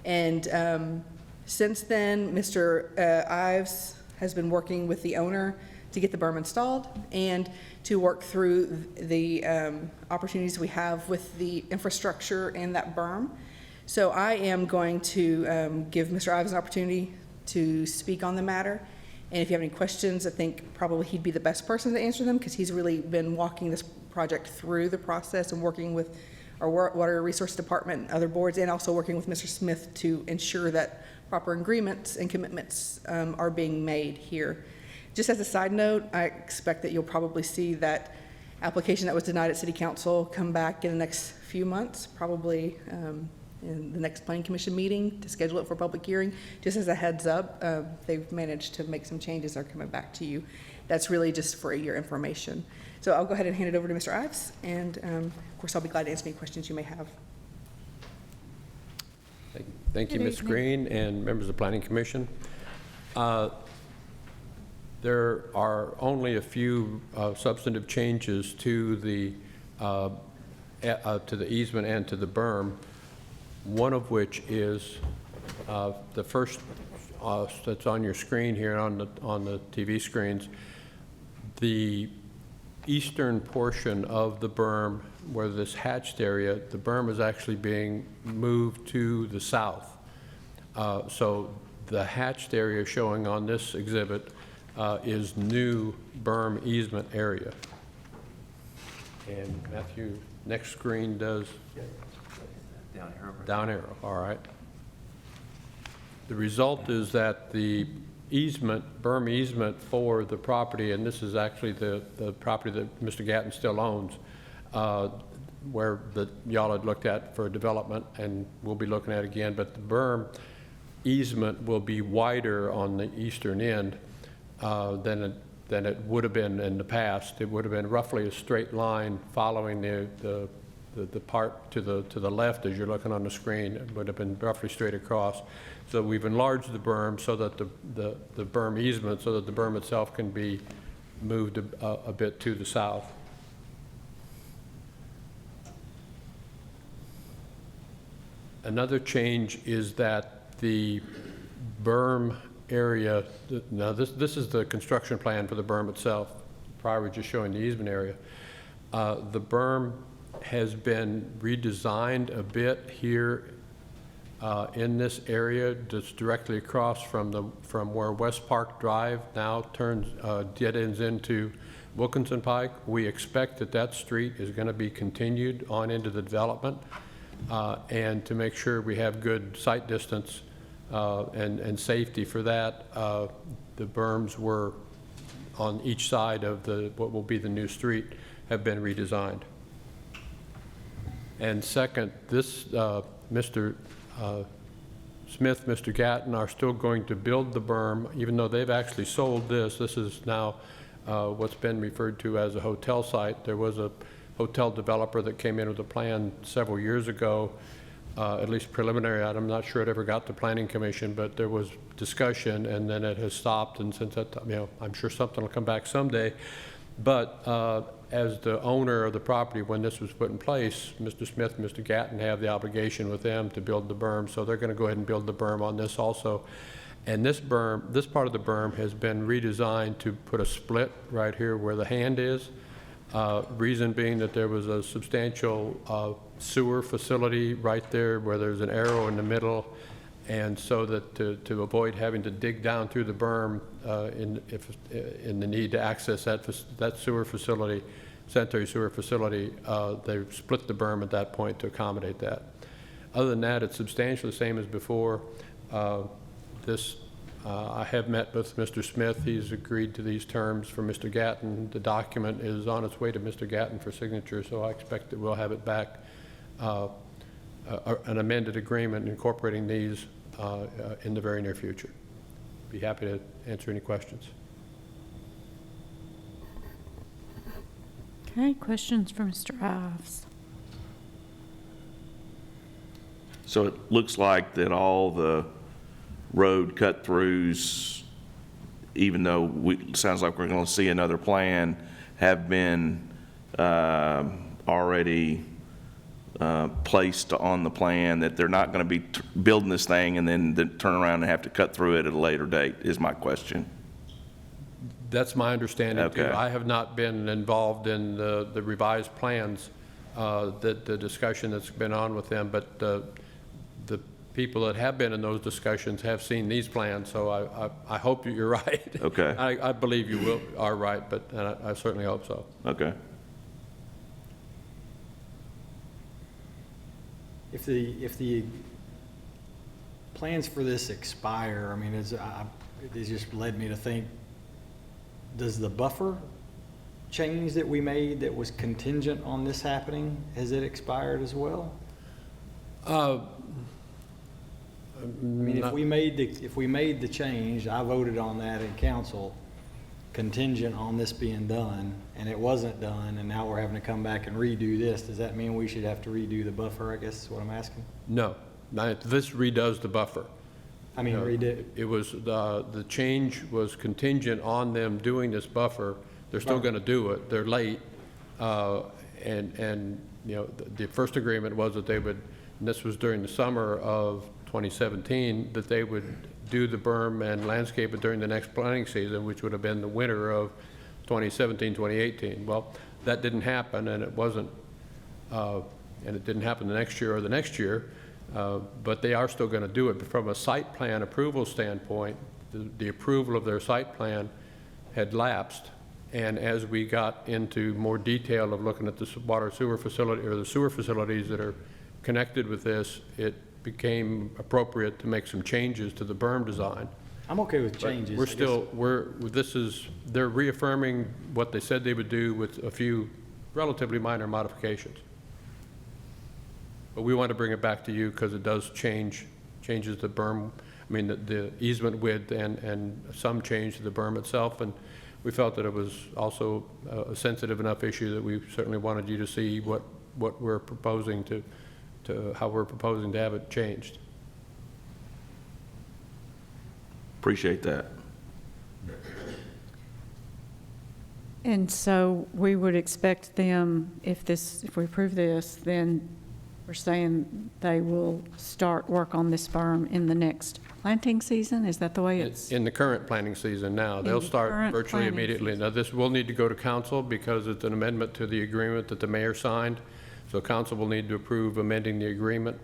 And since then, Mr. Ives has been working with the owner to get the berm installed and to work through the opportunities we have with the infrastructure and that berm. So I am going to give Mr. Ives an opportunity to speak on the matter. And if you have any questions, I think probably he'd be the best person to answer them because he's really been walking this project through the process and working with our Water Resource Department and other boards, and also working with Mr. Smith to ensure that proper agreements and commitments are being made here. Just as a side note, I expect that you'll probably see that application that was denied at City Council come back in the next few months, probably in the next Planning Commission meeting to schedule it for public hearing. Just as a heads up, they've managed to make some changes that are coming back to you. That's really just for your information. So I'll go ahead and hand it over to Mr. Ives, and of course I'll be glad to answer any questions you may have. Thank you, Ms. Green and members of the Planning Commission. There are only a few substantive changes to the easement and to the berm, one of which is the first that's on your screen here on the TV screens. The eastern portion of the berm, where this hatched area, the berm is actually being moved to the south. So the hatched area showing on this exhibit is new berm easement area. And Matthew, next screen does? Down arrow, all right. The result is that the easement, berm easement for the property, and this is actually the property that Mr. Gatton still owns, where y'all had looked at for development, and we'll be looking at again, but the berm easement will be wider on the eastern end than it would have been in the past. It would have been roughly a straight line following the part to the left as you're looking on the screen. It would have been roughly straight across. So we've enlarged the berm so that the berm easement, so that the berm itself can be moved a bit to the south. Another change is that the berm area, now this is the construction plan for the berm itself. Prior, we were just showing the easement area. The berm has been redesigned a bit here in this area, just directly across from where West Park Drive now turns, dead ends into Wilkinson Pike. We expect that street is going to be continued on into the development, and to make sure we have good sight distance and safety for that, the berms were on each side of what will be the new street have been redesigned. And second, this Mr. Smith, Mr. Gatton are still going to build the berm, even though they've actually sold this. This is now what's been referred to as a hotel site. There was a hotel developer that came in with a plan several years ago, at least preliminary. I'm not sure it ever got to Planning Commission, but there was discussion, and then it has stopped. And since that time, I'm sure something will come back someday. But as the owner of the property, when this was put in place, Mr. Smith and Mr. Gatton have the obligation with them to build the berm, so they're going to go ahead and build the berm on this also. And this berm, this part of the berm has been redesigned to put a split right here where the hand is. Reason being that there was a substantial sewer facility right there where there's an arrow in the middle, and so that to avoid having to dig down through the berm in the need to access that sewer facility, sanitary sewer facility, they split the berm at that point to accommodate that. Other than that, it's substantially the same as before. I have met with Mr. Smith. He's agreed to these terms for Mr. Gatton. The document is on its way to Mr. Gatton for signature, so I expect that we'll have it back, an amended agreement incorporating these in the very near future. Be happy to answer any questions. Okay, questions for Mr. Ives? So it looks like that all the road cut-throughs, even though it sounds like we're going to see another plan, have been already placed on the plan, that they're not going to be building this thing and then turn around and have to cut through it at a later date, is my question. That's my understanding, too. Okay. I have not been involved in the revised plans, the discussion that's been on with them, but the people that have been in those discussions have seen these plans, so I hope you're right. Okay. I believe you are right, but I certainly hope so. Okay. If the plans for this expire, I mean, it just led me to think, does the buffer change that we made that was contingent on this happening, has it expired as well? I mean, if we made the change, I voted on that in council, contingent on this being done, and it wasn't done, and now we're having to come back and redo this, does that mean we should have to redo the buffer, I guess is what I'm asking? No, this redoes the buffer. I mean, redo. It was, the change was contingent on them doing this buffer. They're still going to do it. They're late. And the first agreement was that they would, and this was during the summer of 2017, that they would do the berm and landscape it during the next planting season, which would have been the winter of 2017, 2018. Well, that didn't happen, and it wasn't, and it didn't happen the next year or the next year, but they are still going to do it. But from a site plan approval standpoint, the approval of their site plan had lapsed, and as we got into more detail of looking at the water sewer facility, or the sewer facilities that are connected with this, it became appropriate to make some changes to the berm design. I'm okay with But changes. we're still, they're reaffirming what they said they would do with a few relatively minor modifications. But we want to bring it back to you because it does changes the berm, I mean, the easement width and some change to the berm itself. And we felt that it was also a sensitive enough issue that we certainly wanted you to see what we're proposing to how we're proposing to have it changed. Appreciate that. And so we would expect them, if we approve this, then we're saying they will start work on this berm in the next planting season? Is that the way it's? In the current planting season now. They'll the start current virtually planting immediately. season. Now, this will need to go to council because it's an amendment to the agreement that the mayor signed. So council will need to approve amending the agreement,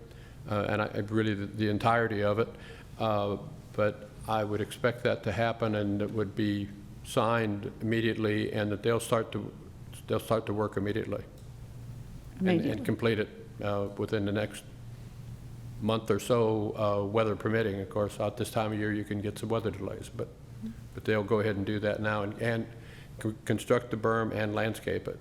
and really the entirety of it. But I would expect that to happen, and it would be signed immediately, and that they'll start to work immediately. And complete it within the next month or so, weather permitting. Of course, at this time of year, you can get some weather delays, but they'll go ahead and do that now and construct the berm and landscape it.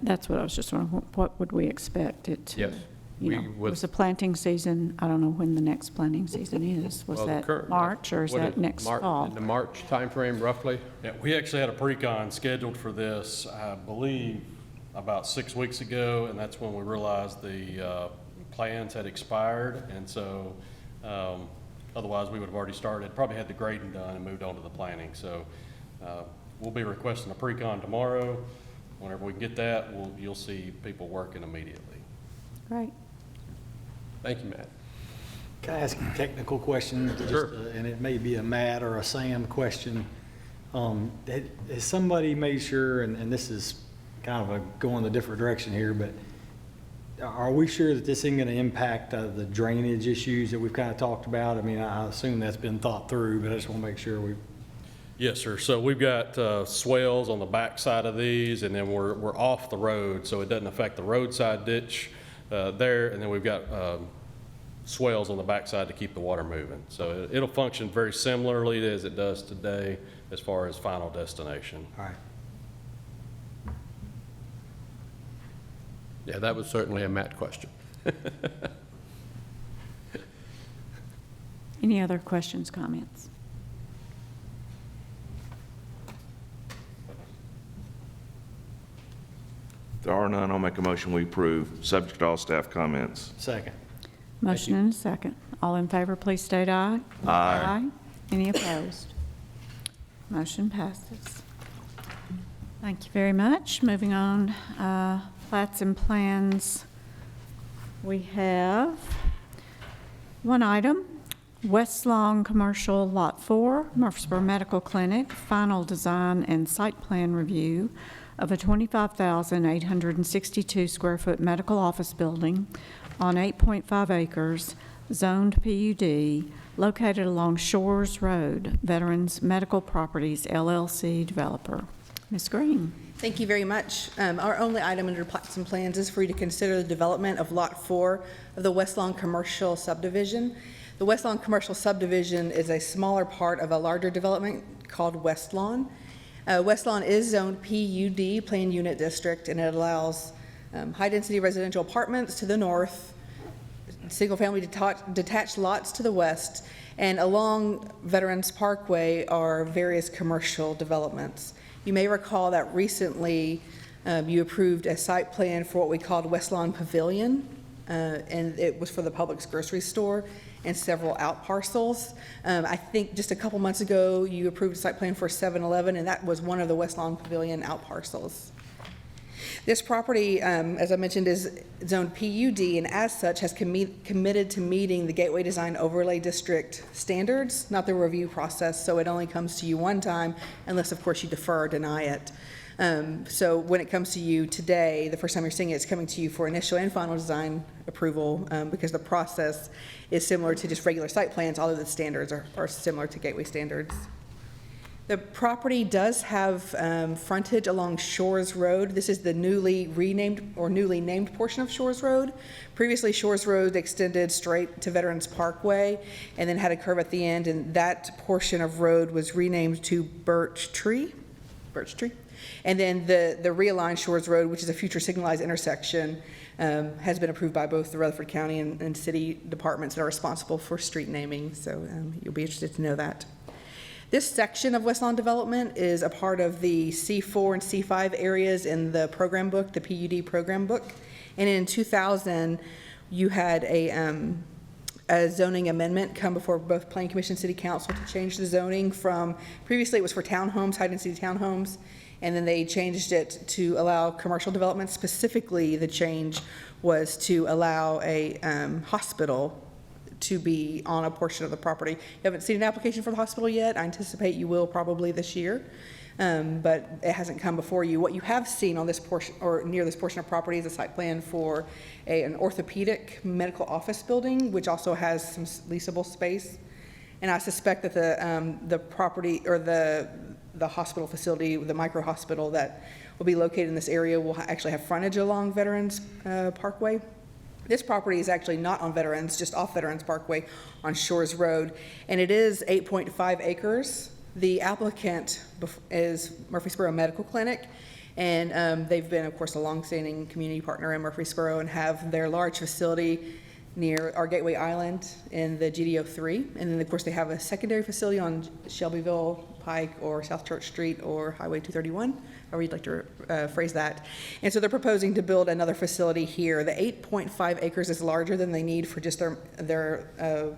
That's what I was just wondering, what would we expect it to? Yes. It was a planting season, I don't know when the next planting season is. Was Well, the that current- March, or is that next fall? In the March timeframe, roughly? Yeah, we actually had a pre-con scheduled for this, I believe, about 6 weeks ago, and that's when we realized the plans had expired, and so otherwise we would have already started, probably had the grading done and moved on to the planning. So we'll be requesting a pre-con tomorrow. Whenever we get that, you'll see people working immediately. Great. Thank you, Matt. Can I ask a technical question? Sure. And it may be a Matt or a Sam question. Has somebody made sure, and this is kind of going a different direction here, but are we sure that this isn't going to impact the drainage issues that we've kind of talked about? I mean, I assume that's been thought through, but I just want to make sure we. Yes, sir. So we've got swales on the back side of these, and then we're off the road, so it doesn't affect the roadside ditch there. And then we've got swales on the back side to keep the water moving. So it'll function very similarly as it does today as far as final destination. All right. Yeah, that was certainly a Matt question. Any other questions, comments? If there are none, I'll make a motion we approve, subject to all staff comments. Second. Motion and a second. All in favor, please state aye. Aye. Any opposed? Motion passes. Thank you very much. Moving on, plats and plans. We have one item, West Lawn Commercial Lot 4, Murfreesboro Medical Clinic, final design and site plan review of a 25,862 square foot medical office building on 8.5 acres, zoned PUD, located along Shores Road, Veterans Medical Properties LLC developer. Ms. Green. Thank you very much. Our only item under plats and plans is for you to consider the development of Lot 4 of the West Lawn Commercial Subdivision. The West Lawn Commercial Subdivision is a smaller part of a larger development called West Lawn. West Lawn is zoned PUD, Planned Unit District, and it allows high-density residential apartments to the north, single-family detached lots to the west, and along Veterans Parkway are various commercial developments. You may recall that recently you approved a site plan for what we called West Lawn Pavilion, and it was for the Publix grocery store and several out parcels. I think just a couple months ago, you approved a site plan for 7-Eleven, and that was one of the West Lawn Pavilion out parcels. This property, as I mentioned, is zoned PUD, and as such has committed to meeting the Gateway Design Overlay District standards, not the review process, so it only comes to you one time, unless, of course, you defer or deny it. So when it comes to you today, the first time you're seeing it, it's coming to you for initial and final design approval, because the process is similar to just regular site plans, although the standards are similar to Gateway standards. The property does have frontage along Shores Road. This is the newly renamed or newly named portion of Shores Road. Previously, Shores Road extended straight to Veterans Parkway and then had a curve at the end, and that portion of road was renamed to Birch Tree. And then the realigned Shores Road, which is a future signalized intersection, has been approved by both the Rutherford County and city departments that are responsible for street naming, so you'll be interested to know that. This section of West Lawn Development is a part of the C4 and C5 areas in the program book, the PUD program book. And in 2000, you had a a zoning amendment come before both Planning Commission and City Council to change the zoning from, previously it was for townhomes, high-density townhomes, and then they changed it to allow commercial development. Specifically, the change was to allow a hospital to be on a portion of the property. You haven't seen an application for the hospital yet. I anticipate you will probably this year, but it hasn't come before you. What you have seen on this portion, or near this portion of property, is a site plan for an orthopedic medical office building, which also has some leasable space. And I suspect that the property, or the hospital facility, the micro hospital that will be located in this area will actually have frontage along Veterans Parkway. This property is actually not on Veterans, just off Veterans Parkway on Shores Road, and it is 8.5 acres. The applicant is Murfreesboro Medical Clinic, and they've been, of course, a longstanding community partner in Murfreesboro and have their large facility near our Gateway Island in the GDO 3. And then, of course, they have a secondary facility on Shelbyville Pike or South Church Street or Highway 231, however you'd like to phrase that. And so they're proposing to build another facility here. The 8.5 acres is larger than they need for just the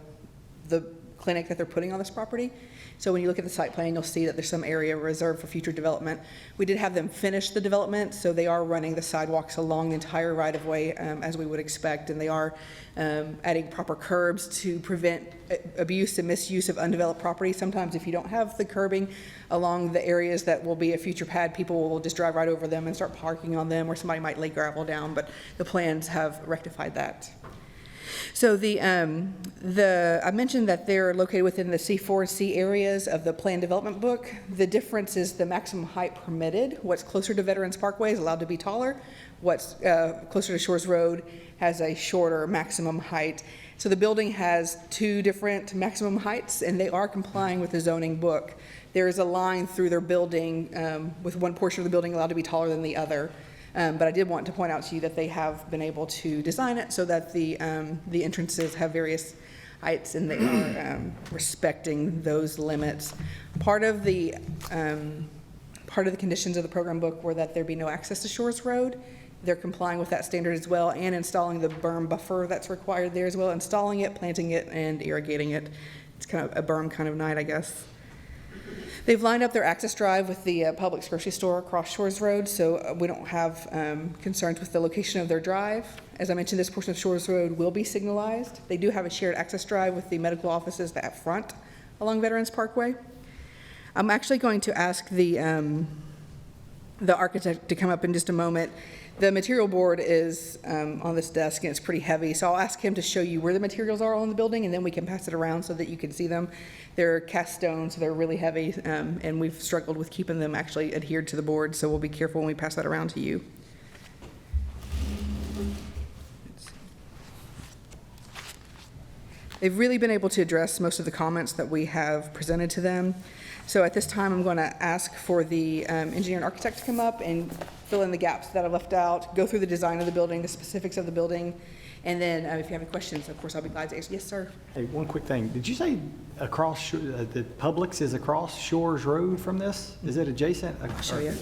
clinic that they're putting on this property. So when you look at the site plan, you'll see that there's some area reserved for future development. We did have them finish the development, so they are running the sidewalks along the entire right-of-way as we would expect, and they are adding proper curbs to prevent abuse and misuse of undeveloped property. Sometimes if you don't have the curbing along the areas that will be a future pad, people will just drive right over them and start parking on them, or somebody might lay gravel down, but the plans have rectified that. So I mentioned that they're located within the C4C areas of the plan development book. The difference is the maximum height permitted. What's closer to Veterans Parkway is allowed to be taller. What's closer to Shores Road has a shorter maximum height. So the building has two different maximum heights, and they are complying with the zoning book. There is a line through their building with one portion of the building allowed to be taller than the other. But I did want to point out to you that they have been able to design it so that the entrances have various heights, and they are respecting those limits. Part of the conditions of the program book were that there be no access to Shores Road. They're complying with that standard as well, and installing the berm buffer that's required there as well, installing it, planting it, and irrigating it. It's kind of a berm kind of night, I guess. They've lined up their access drive with the Publix grocery store across Shores Road, so we don't have concerns with the location of their drive. As I mentioned, this portion of Shores Road will be signalized. They do have a shared access drive with the medical offices that front along Veterans Parkway. I'm actually going to ask the architect to come up in just a moment. The material board is on this desk, and it's pretty heavy, so I'll ask him to show you where the materials are on the building, and then we can pass it around so that you can see them. They're cast stone, so they're really heavy, and we've struggled with keeping them actually adhered to the board, so we'll be careful when we pass that around to you. They've really been able to address most of the comments that we have presented to them. So at this time, I'm going to ask for the engineer and architect to come up and fill in the gaps that I've left out, go through the design of the building, the specifics of the building, and then if you have any questions, of course, I'll be glad to answer. Yes, sir. Hey, one quick thing. Did you say across, the Publix is across Shores Road from this? Is it adjacent? I'll show you.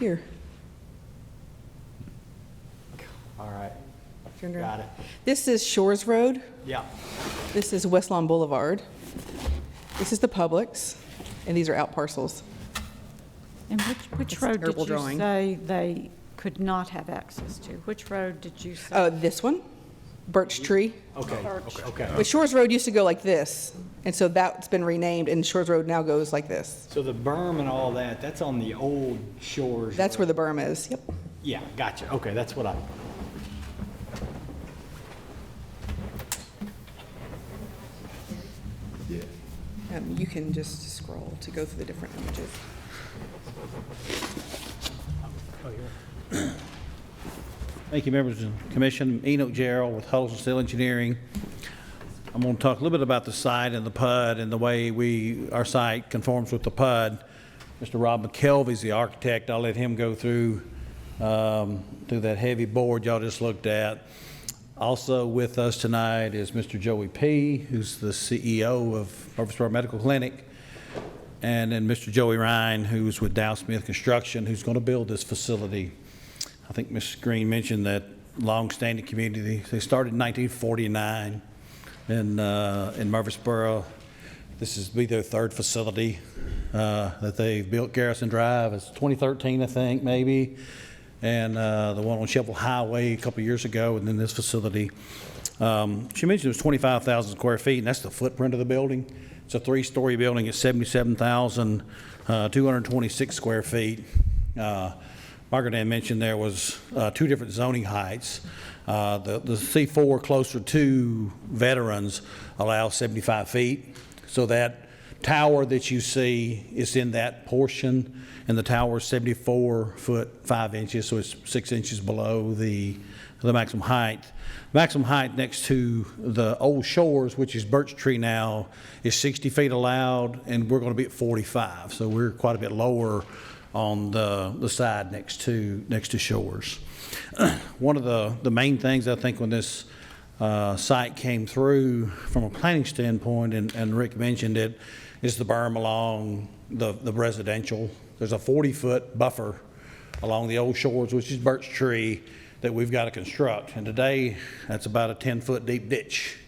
Here. All right. Turn around. Got it. This is Shores Road. Yeah. This is West Lawn Boulevard. This is the Publix, and these are out parcels. And which It's road did herbal you drawing. say they could not have access to? Which road did you say? This one, Birch Tree. Okay, okay. But Shores Road used to go like this, and so that's been renamed, and Shores Road now goes like this. So the berm and all that, that's on the old Shores. That's where the berm is, yep. Yeah, gotcha. Okay, that's what I. You can just scroll to go through the different images. Thank you, members of the commission. Enoch Gerald with Huddleston Steel Engineering. I'm going to talk a little bit about the site and the PUD and the way our site conforms with the PUD. Mr. Rob McKelvey's the architect. I'll let him go through that heavy board y'all just looked at. Also with us tonight is Mr. Joey P., who's the CEO of Murfreesboro Medical Clinic, and then Mr. Joey Ryan, who's with Dow Smith Construction, who's going to build this facility. I think Ms. Green mentioned that long-standing community. They started in 1949 in Murfreesboro. This is be their third facility that they've built. Garrison Drive is 2013, I think, maybe, and the one on Sheffield Highway a couple years ago, and then this facility. She mentioned it was 25,000 square feet, and that's the footprint of the building. It's a three-story building. It's 77,226 square feet. Margaret Ann mentioned there was two different zoning heights. The C4 closer to veterans allows 75 feet. So that tower that you see is in that portion, and the tower is 74 foot 5 inches, so it's 6 inches below the maximum height. Maximum height next to the Old Shores, which is Birch Tree now, is 60 feet allowed, and we're going to be at 45. So we're quite a bit lower on the side next to Shores. One of the main things I think when this site came through from a planning standpoint, and Rick mentioned it, is the berm along the residential. There's a 40-foot buffer along the Old Shores, which is Birch Tree, that we've got to construct. And today, that's about a 10-foot deep ditch.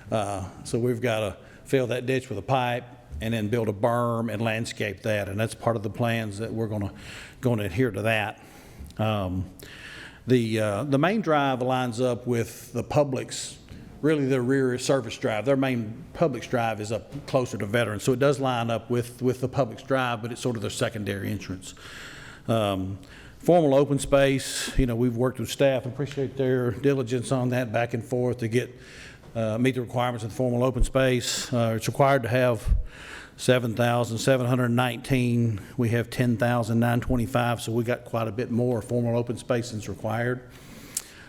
So we've got to fill that ditch with a pipe and then build a berm and landscape that. And that's part of the plans that we're going to adhere to that. The main drive lines up with the public's, really their rear service drive. Their main Publix drive is up closer to Veterans, so it does line up with the Publix drive, but it's sort of their secondary entrance. Formal open space, we've worked with staff, appreciate their diligence on that back and forth to get meet the requirements of the formal open space. It's required to have 7,719. We have 10,925, so we got quite a bit more formal open space than's required.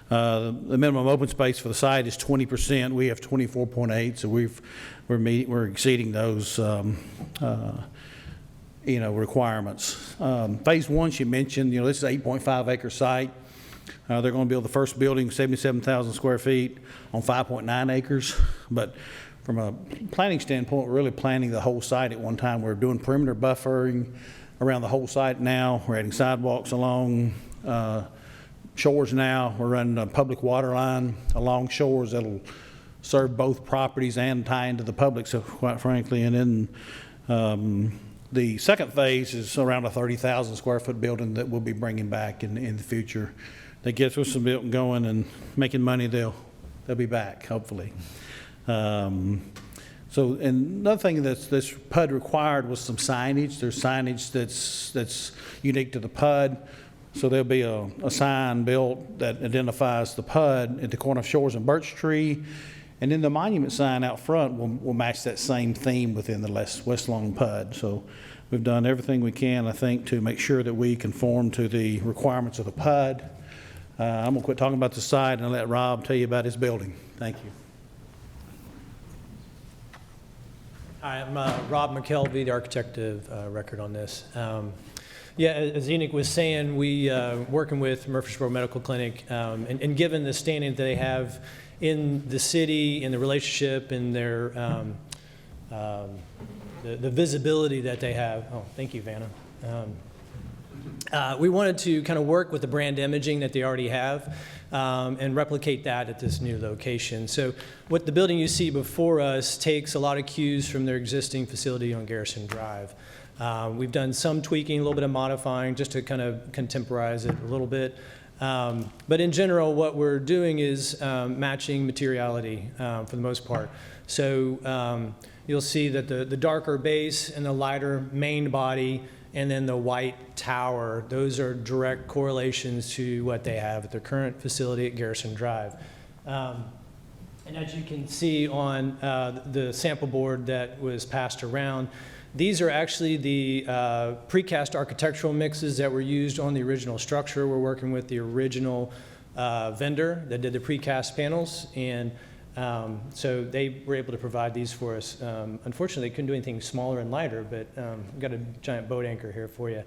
The minimum open space for the site is 20%. We have 24.8, so we're exceeding those requirements. Phase one, she mentioned, this is an 8.5 acre site. They're going to build the first building, 77,000 square feet on 5.9 acres. But from a planning standpoint, we're really planning the whole site at one time. We're doing perimeter buffering around the whole site now. We're adding sidewalks along Shores now. We're running a public water line along Shores that'll serve both properties and tie into the public, so quite frankly. And then the second phase is around a 30,000 square foot building that we'll be bringing back in the future. That gets us some building going and making money. They'll be back, hopefully. And another thing this PUD required was some signage. There's signage that's unique to the PUD. So there'll be a sign built that identifies the PUD at the corner of Shores and Birch Tree. And then the monument sign out front will match that same theme within the West Long PUD. So we've done everything we can, I think, to make sure that we conform to the requirements of the PUD. I'm going to quit talking about the site and let Rob tell you about his building. Thank you. Hi, I'm Rob McKelvey, the architect of record on this. As Enoch was saying, we working with Murfreesboro Medical Clinic, and given the standing that they have in the city, and the relationship, and their the visibility that they have. Oh, thank you, Vanna. We wanted to kind of work with the brand imaging that they already have and replicate that at this new location. So what the building you see before us takes a lot of cues from their existing facility on Garrison Drive. We've done some tweaking, a little bit of modifying, just to kind of contemporize it a little bit. But in general, what we're doing is matching materiality for the most part. So you'll see that the darker base and the lighter main body, and then the white tower, those are direct correlations to what they have at their current facility at Garrison Drive. And as you can see on the sample board that was passed around, these are actually the precast architectural mixes that were used on the original structure. We're working with the original vendor that did the precast panels, and so they were able to provide these for us. Unfortunately, they couldn't do anything smaller and lighter, but we've got a giant boat anchor here for you.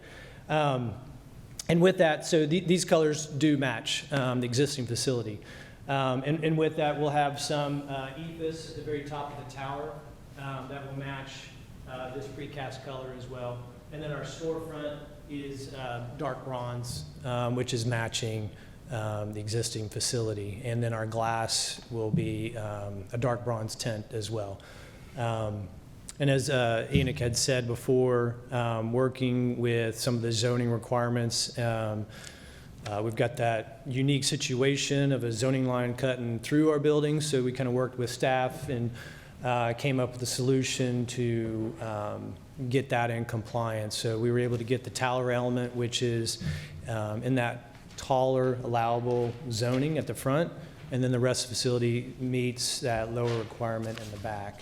And with that, so these colors do match the existing facility. And with that, we'll have some ephes at the very top of the tower that will match this precast color as well. And then our storefront is dark bronze, which is matching the existing facility. And then our glass will be a dark bronze tint as well. And as Enoch had said before, working with some of the zoning requirements, we've got that unique situation of a zoning line cutting through our building, so we kind of worked with staff and came up with a solution to get that in compliance. So we were able to get the tower element, which is in that taller allowable zoning at the front, and then the rest of the facility meets that lower requirement in the back.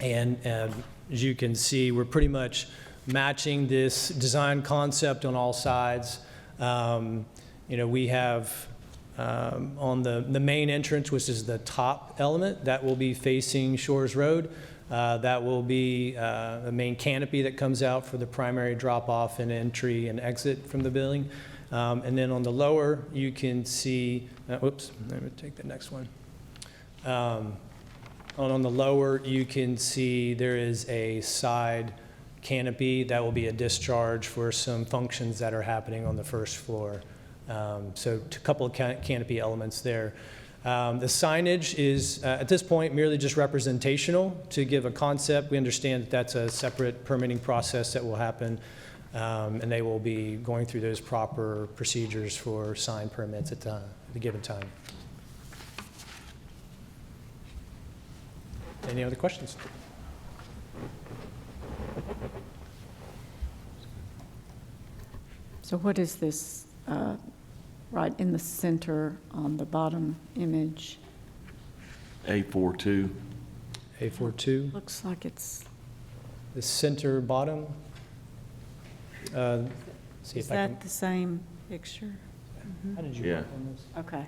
And as you can see, we're pretty much matching this design concept on all sides. We have on the main entrance, which is the top element, that will be facing Shores Road. That will be the main canopy that comes out for the primary drop-off and entry and exit from the building. And then on the lower, you can see, whoops, let me take the next one. On the lower, you can see there is a side canopy that will be a discharge for some functions that are happening on the first floor. So a couple of canopy elements there. The signage is, at this point, merely just representational to give a concept. We understand that that's a separate permitting process that will happen, and they will be going through those proper procedures for sign permits at the given time. Any other questions? So what is this right in the center on the bottom image? A42. A42, Looks like it's, the center bottom. See is if I can. that the same picture? How did you Yeah. work on this? Okay.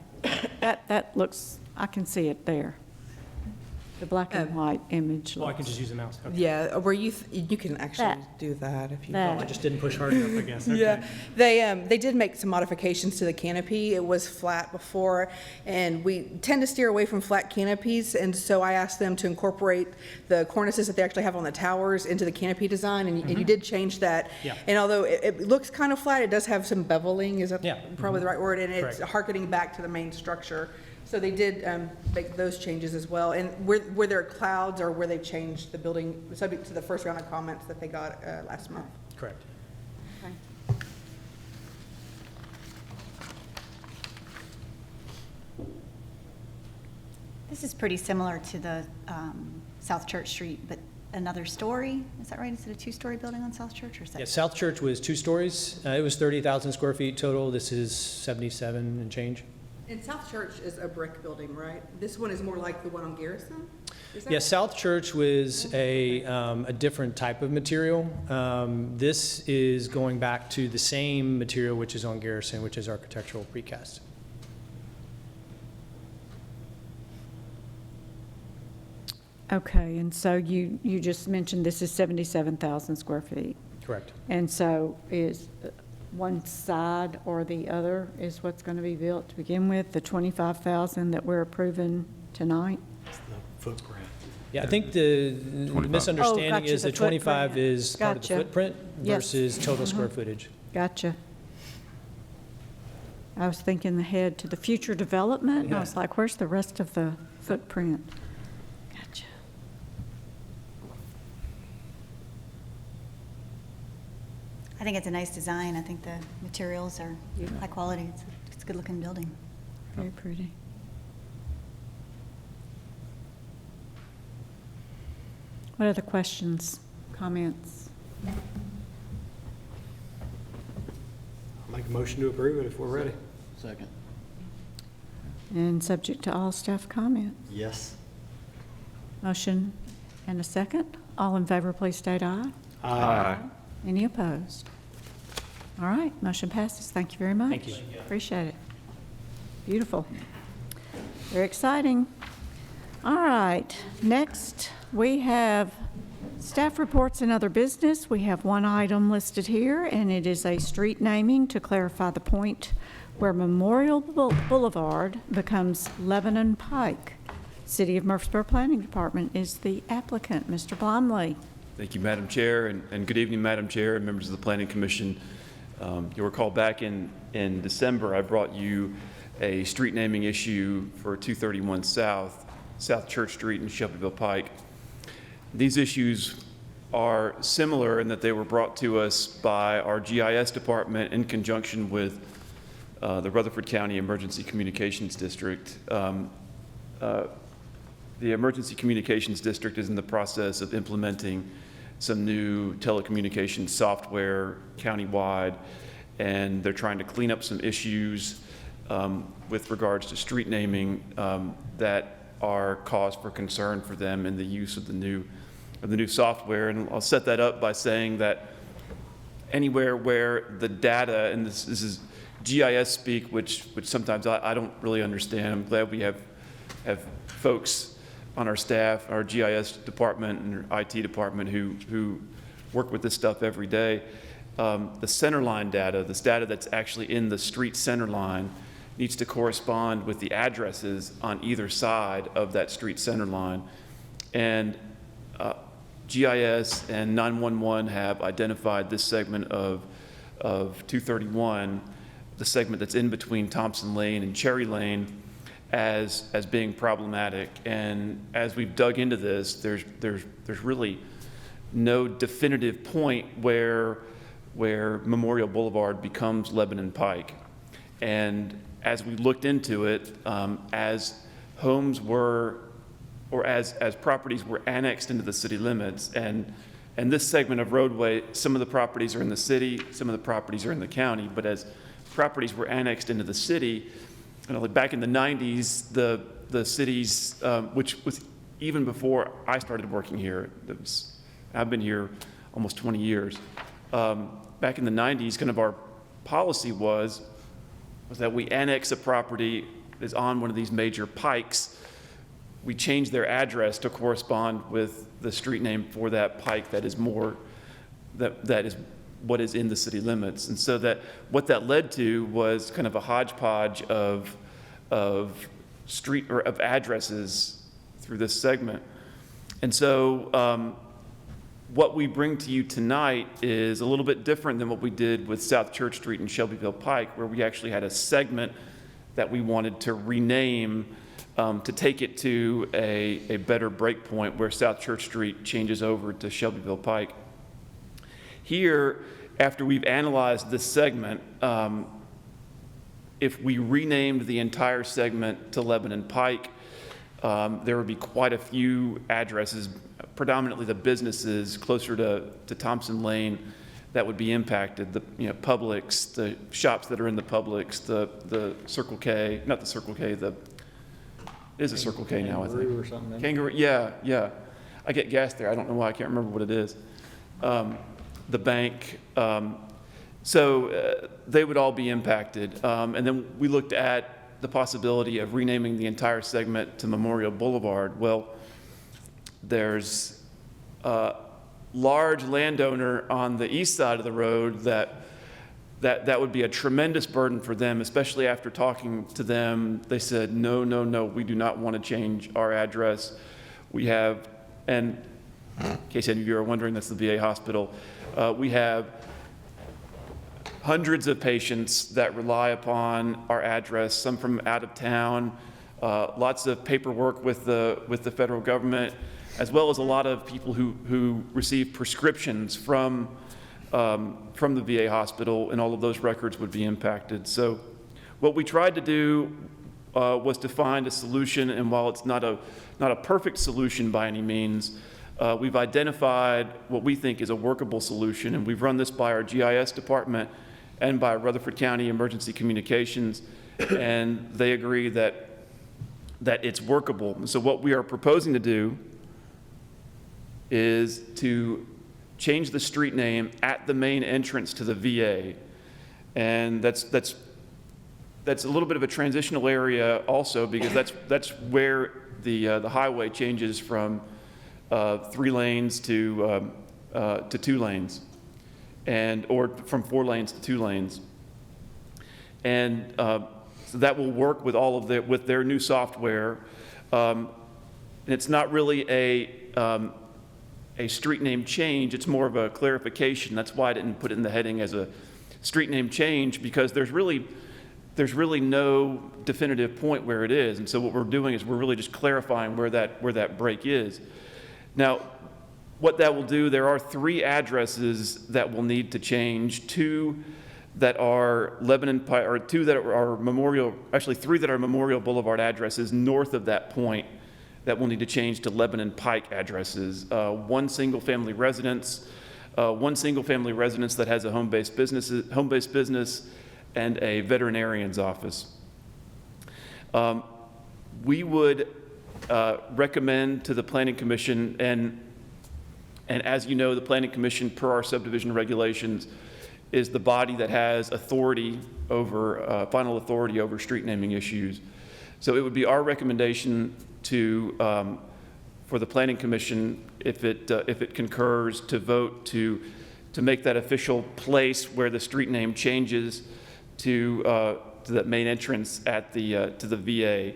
That looks, I can see it there. The black and white image. Oh, I can looks- just use the mouse. Okay. Yeah, where you can actually That. do that if you That. Oh, I just didn't push hard enough, I guess. Okay. Yeah, they did make some modifications to the canopy. It was flat before, and we tend to steer away from flat canopies, and so I asked them to incorporate the cornices that they actually have on the towers into the canopy design, and you did change that. Yeah. And although it looks kind of flat, it does have some beveling, is that Yeah. probably the right word? And it's Correct. harkening back to the main structure. So they did make those changes as well. And were there clouds, or were they changed the building, subject to the first round of comments that they got last month? Correct. This is pretty similar to the South Church Street, but another story. Is that right? Is it a two-story building on South Church, or is that? Yeah, South Church was 2 stories. It was 30,000 square feet total. This is 77 and change. And South Church is a brick building, right? This one is more like the one on Garrison? Is that- Yeah, South Church was a different type of material. This is going back to the same material which is on Garrison, which is architectural precast. Okay, and so you just mentioned this is 77,000 square feet. Correct. And so is one side or the other is what's going to be built to begin with, the 25,000 that we're approving tonight? It's the footprint. Yeah, I think the 25. misunderstanding Oh, gotcha, is the the 25 footprint. is part of the Gotcha. footprint Yes. versus total square footage. Gotcha. I was thinking ahead to the future development, and I was like, where's the rest of the footprint? Gotcha. I think it's a nice design. I think the materials are high quality. It's a good-looking building. Very pretty. What other questions, comments? I'll make a motion to approve it if we're ready. Second. And subject to all staff comments. Yes. Motion and a second. All in favor, please state aye. Aye. Any opposed? All right, motion passes. Thank you very much. Thank you. Appreciate it. Beautiful. Very exciting. All right, next we have staff reports and other business. We have one item listed here, and it is a street naming to clarify the point where Memorial Boulevard becomes Lebanon Pike. City of Murfreesboro Planning Department is the applicant. Mr. Blomley. Thank you, Madam Chair, and good evening, Madam Chair and members of the Planning Commission. You'll recall back in December, I brought you a street naming issue for 231 South Church Street and Shelbyville Pike. These issues are similar in that they were brought to us by our GIS department in conjunction with the Rutherford County Emergency Communications District. The Emergency Communications District is in the process of implementing some new telecommunications software countywide, and they're trying to clean up some issues with regards to street naming that are cause for concern for them in the use of the new software. And I'll set that up by saying that anywhere where the data, and this is GIS speak, which sometimes I don't really understand. I'm glad we have folks on our staff, our GIS department and our IT department who work with this stuff every day. The center line data, this data that's actually in the street center line, needs to correspond with the addresses on either side of that street center line. And GIS and 911 have identified this segment of 231, the segment that's in between Thompson Lane and Cherry Lane, as being problematic. And as we've dug into this, there's really no definitive point where Memorial Boulevard becomes Lebanon Pike. And as we looked into it, as homes were, or as properties were annexed into the city limits, and this segment of roadway, some of the properties are in the city, some of the properties are in the county, but as properties were annexed into the city, like back in the 90s, the cities, which was even before I started working here, I've been here almost 20 years. Back in the 90s, kind of our policy was that we annex a property that is on one of these major pikes. We change their address to correspond with the street name for that pike that is more, that is what is in the city limits. And so that what that led to was kind of a hodgepodge of street or of addresses through this segment. And so what we bring to you tonight is a little bit different than what we did with South Church Street and Shelbyville Pike, where we actually had a segment that we wanted to rename to take it to a better break point where South Church Street changes over to Shelbyville Pike. Here, after we've analyzed this segment, if we renamed the entire segment to Lebanon Pike, there would be quite a few addresses, predominantly the businesses closer to Thompson Lane, that would be impacted. The Publix, the shops that are in the Publix, the Circle K, not the Circle K, it is a Circle K now, I think. Kangaroo or something. Kangaroo, yeah. I get gas there. I don't know why. I can't remember what it is. The bank. So they would all be impacted. And then we looked at the possibility of renaming the entire segment to Memorial Boulevard. Well, there's a large landowner on the east side of the road that would be a tremendous burden for them, especially after talking to them. They said, no, we do not want to change our address. We have, and in case any of you are wondering, that's the VA hospital. We have hundreds of patients that rely upon our address, some from out of town, lots of paperwork with the federal government, as well as a lot of people who receive prescriptions from the VA hospital, and all of those records would be impacted. So what we tried to do was to find a solution, and while it's not a perfect solution by any means, we've identified what we think is a workable solution, and we've run this by our GIS department and by Rutherford County Emergency Communications, and they agree that it's workable. So what we are proposing to do is to change the street name at the main entrance to the VA, and that's a little bit of a transitional area also, because that's where the highway changes from 3 lanes to 2 lanes, or from 4 lanes to 2 lanes, and so that will work with all of with their new software. And it's not really a street name change. It's more of a clarification. That's why I didn't put it in the heading as a street name change, because there's really no definitive point where it is. And so what we're doing is we're really just clarifying where that break is. Now, what that will do, there are 3 addresses that will need to change, 2 that are Lebanon Pike, or 2 that are Memorial, actually 3 that are Memorial Boulevard addresses north of that point that will need to change to Lebanon Pike addresses. 1 single-family residence, 1 single-family residence that has a home-based business, and a veterinarian's office. We would recommend to the Planning Commission, and as you know, the Planning Commission, per our subdivision regulations, is the body that has authority over, final authority over street naming issues. So it would be our recommendation to, for the Planning Commission, if it concurs, to vote to make that official place where the street name changes to that main entrance at the to the VA.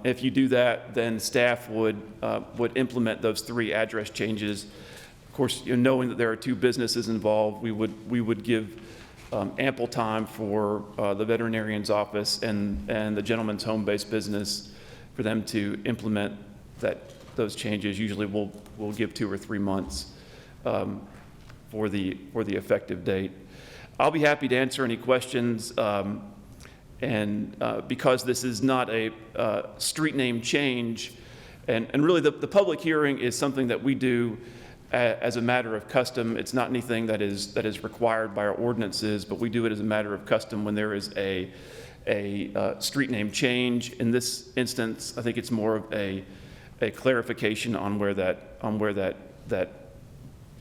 If you do that, then staff would implement those 3 address changes. Of course, knowing that there are 2 businesses involved, we would give ample time for the veterinarian's office and the gentleman's home-based business for them to implement those changes. Usually, we'll give 2 or 3 months for the effective date. I'll be happy to answer any questions. And because this is not a street name change, and really the public hearing is something that we do as a matter of custom. It's not anything that is required by our ordinances, but we do it as a matter of custom when there is a street name change. In this instance, I think it's more of a clarification on where that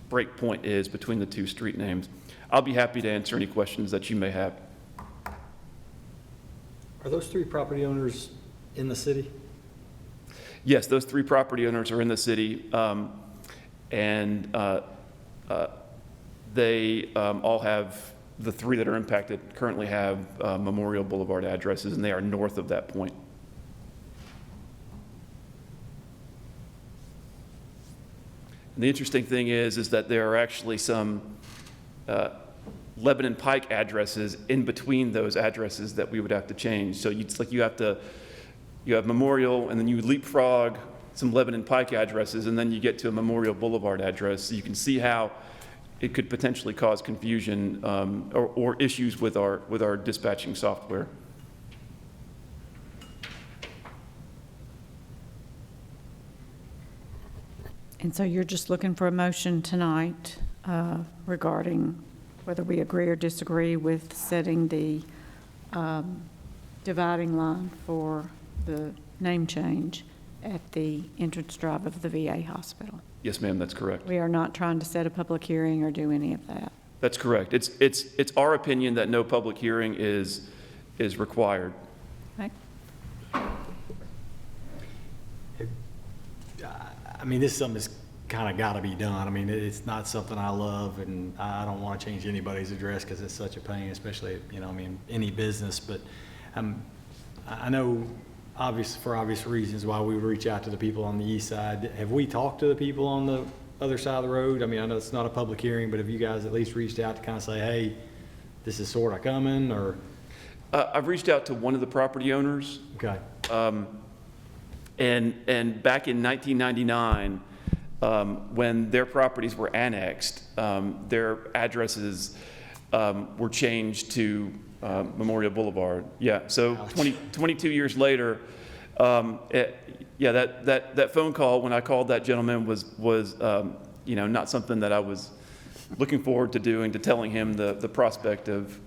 break point is between the 2 street names. I'll be happy to answer any questions that you may have. Are those 3 property owners in the city? Yes, those 3 property owners are in the city, and they all have, the 3 that are impacted currently have Memorial Boulevard addresses, and they are north of that point. And the interesting thing is that there are actually some Lebanon Pike addresses in between those addresses that we would have to change. So it's like you have Memorial, and then you leapfrog some Lebanon Pike addresses, and then you get to a Memorial Boulevard address. So you can see how it could potentially cause confusion or issues with our dispatching software. And so you're just looking for a motion tonight regarding whether we agree or disagree with setting the dividing line for the name change at the entrance drive of the VA hospital. Yes, ma'am, that's correct. We are not trying to set a public hearing or do any of that. That's correct. It's our opinion that no public hearing is required. Okay. I mean, this is something that's kind of got to be done. I mean, it's not something I love, and I don't want to change anybody's address because it's such a pain, especially, any business. But I know, for obvious reasons, why we would reach out to the people on the east side. Have we talked to the people on the other side of the road? I mean, I know it's not a public hearing, but have you guys at least reached out to kind of say, hey, this is sort of coming, or? I've reached out to one of the property owners. Okay. And back in 1999, when their properties were annexed, their addresses were changed to Memorial Boulevard. Yeah, so 22 years later, that phone call when I called that gentleman was not something that I was looking forward to doing, to telling him the prospect of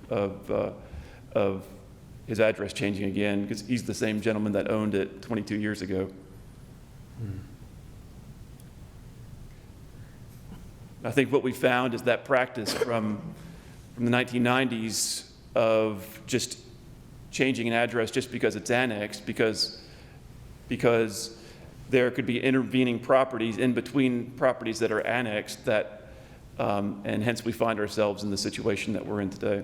his address changing again, because he's the same gentleman that owned it 22 years ago. I think what we found is that practice from the 1990s of just changing an address just because it's annexed, because there could be intervening properties in between properties that are annexed, that and hence we find ourselves in the situation that we're in today.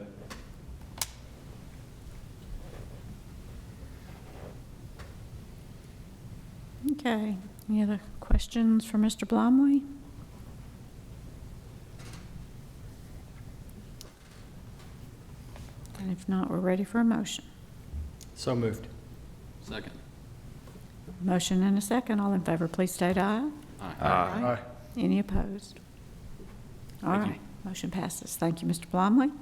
Okay. Any other questions for Mr. Blomley? If not, we're ready for a motion. So moved. Second. Motion and a second. All in favor, please state aye. Aye. Any opposed? All right, motion passes. Thank you, Mr. Plumley.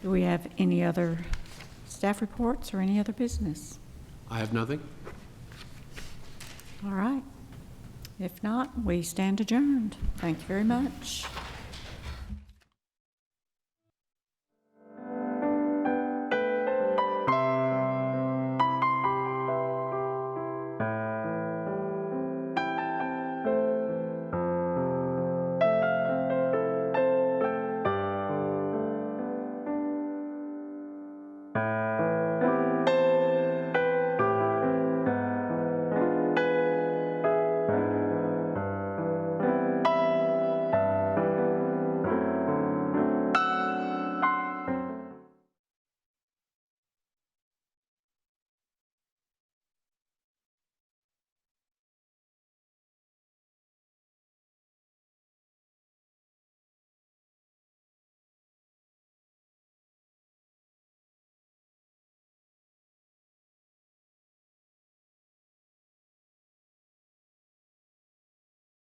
Do we have any other staff reports or any other business? I have nothing. All right. If not, we stand adjourned. Thank you very much.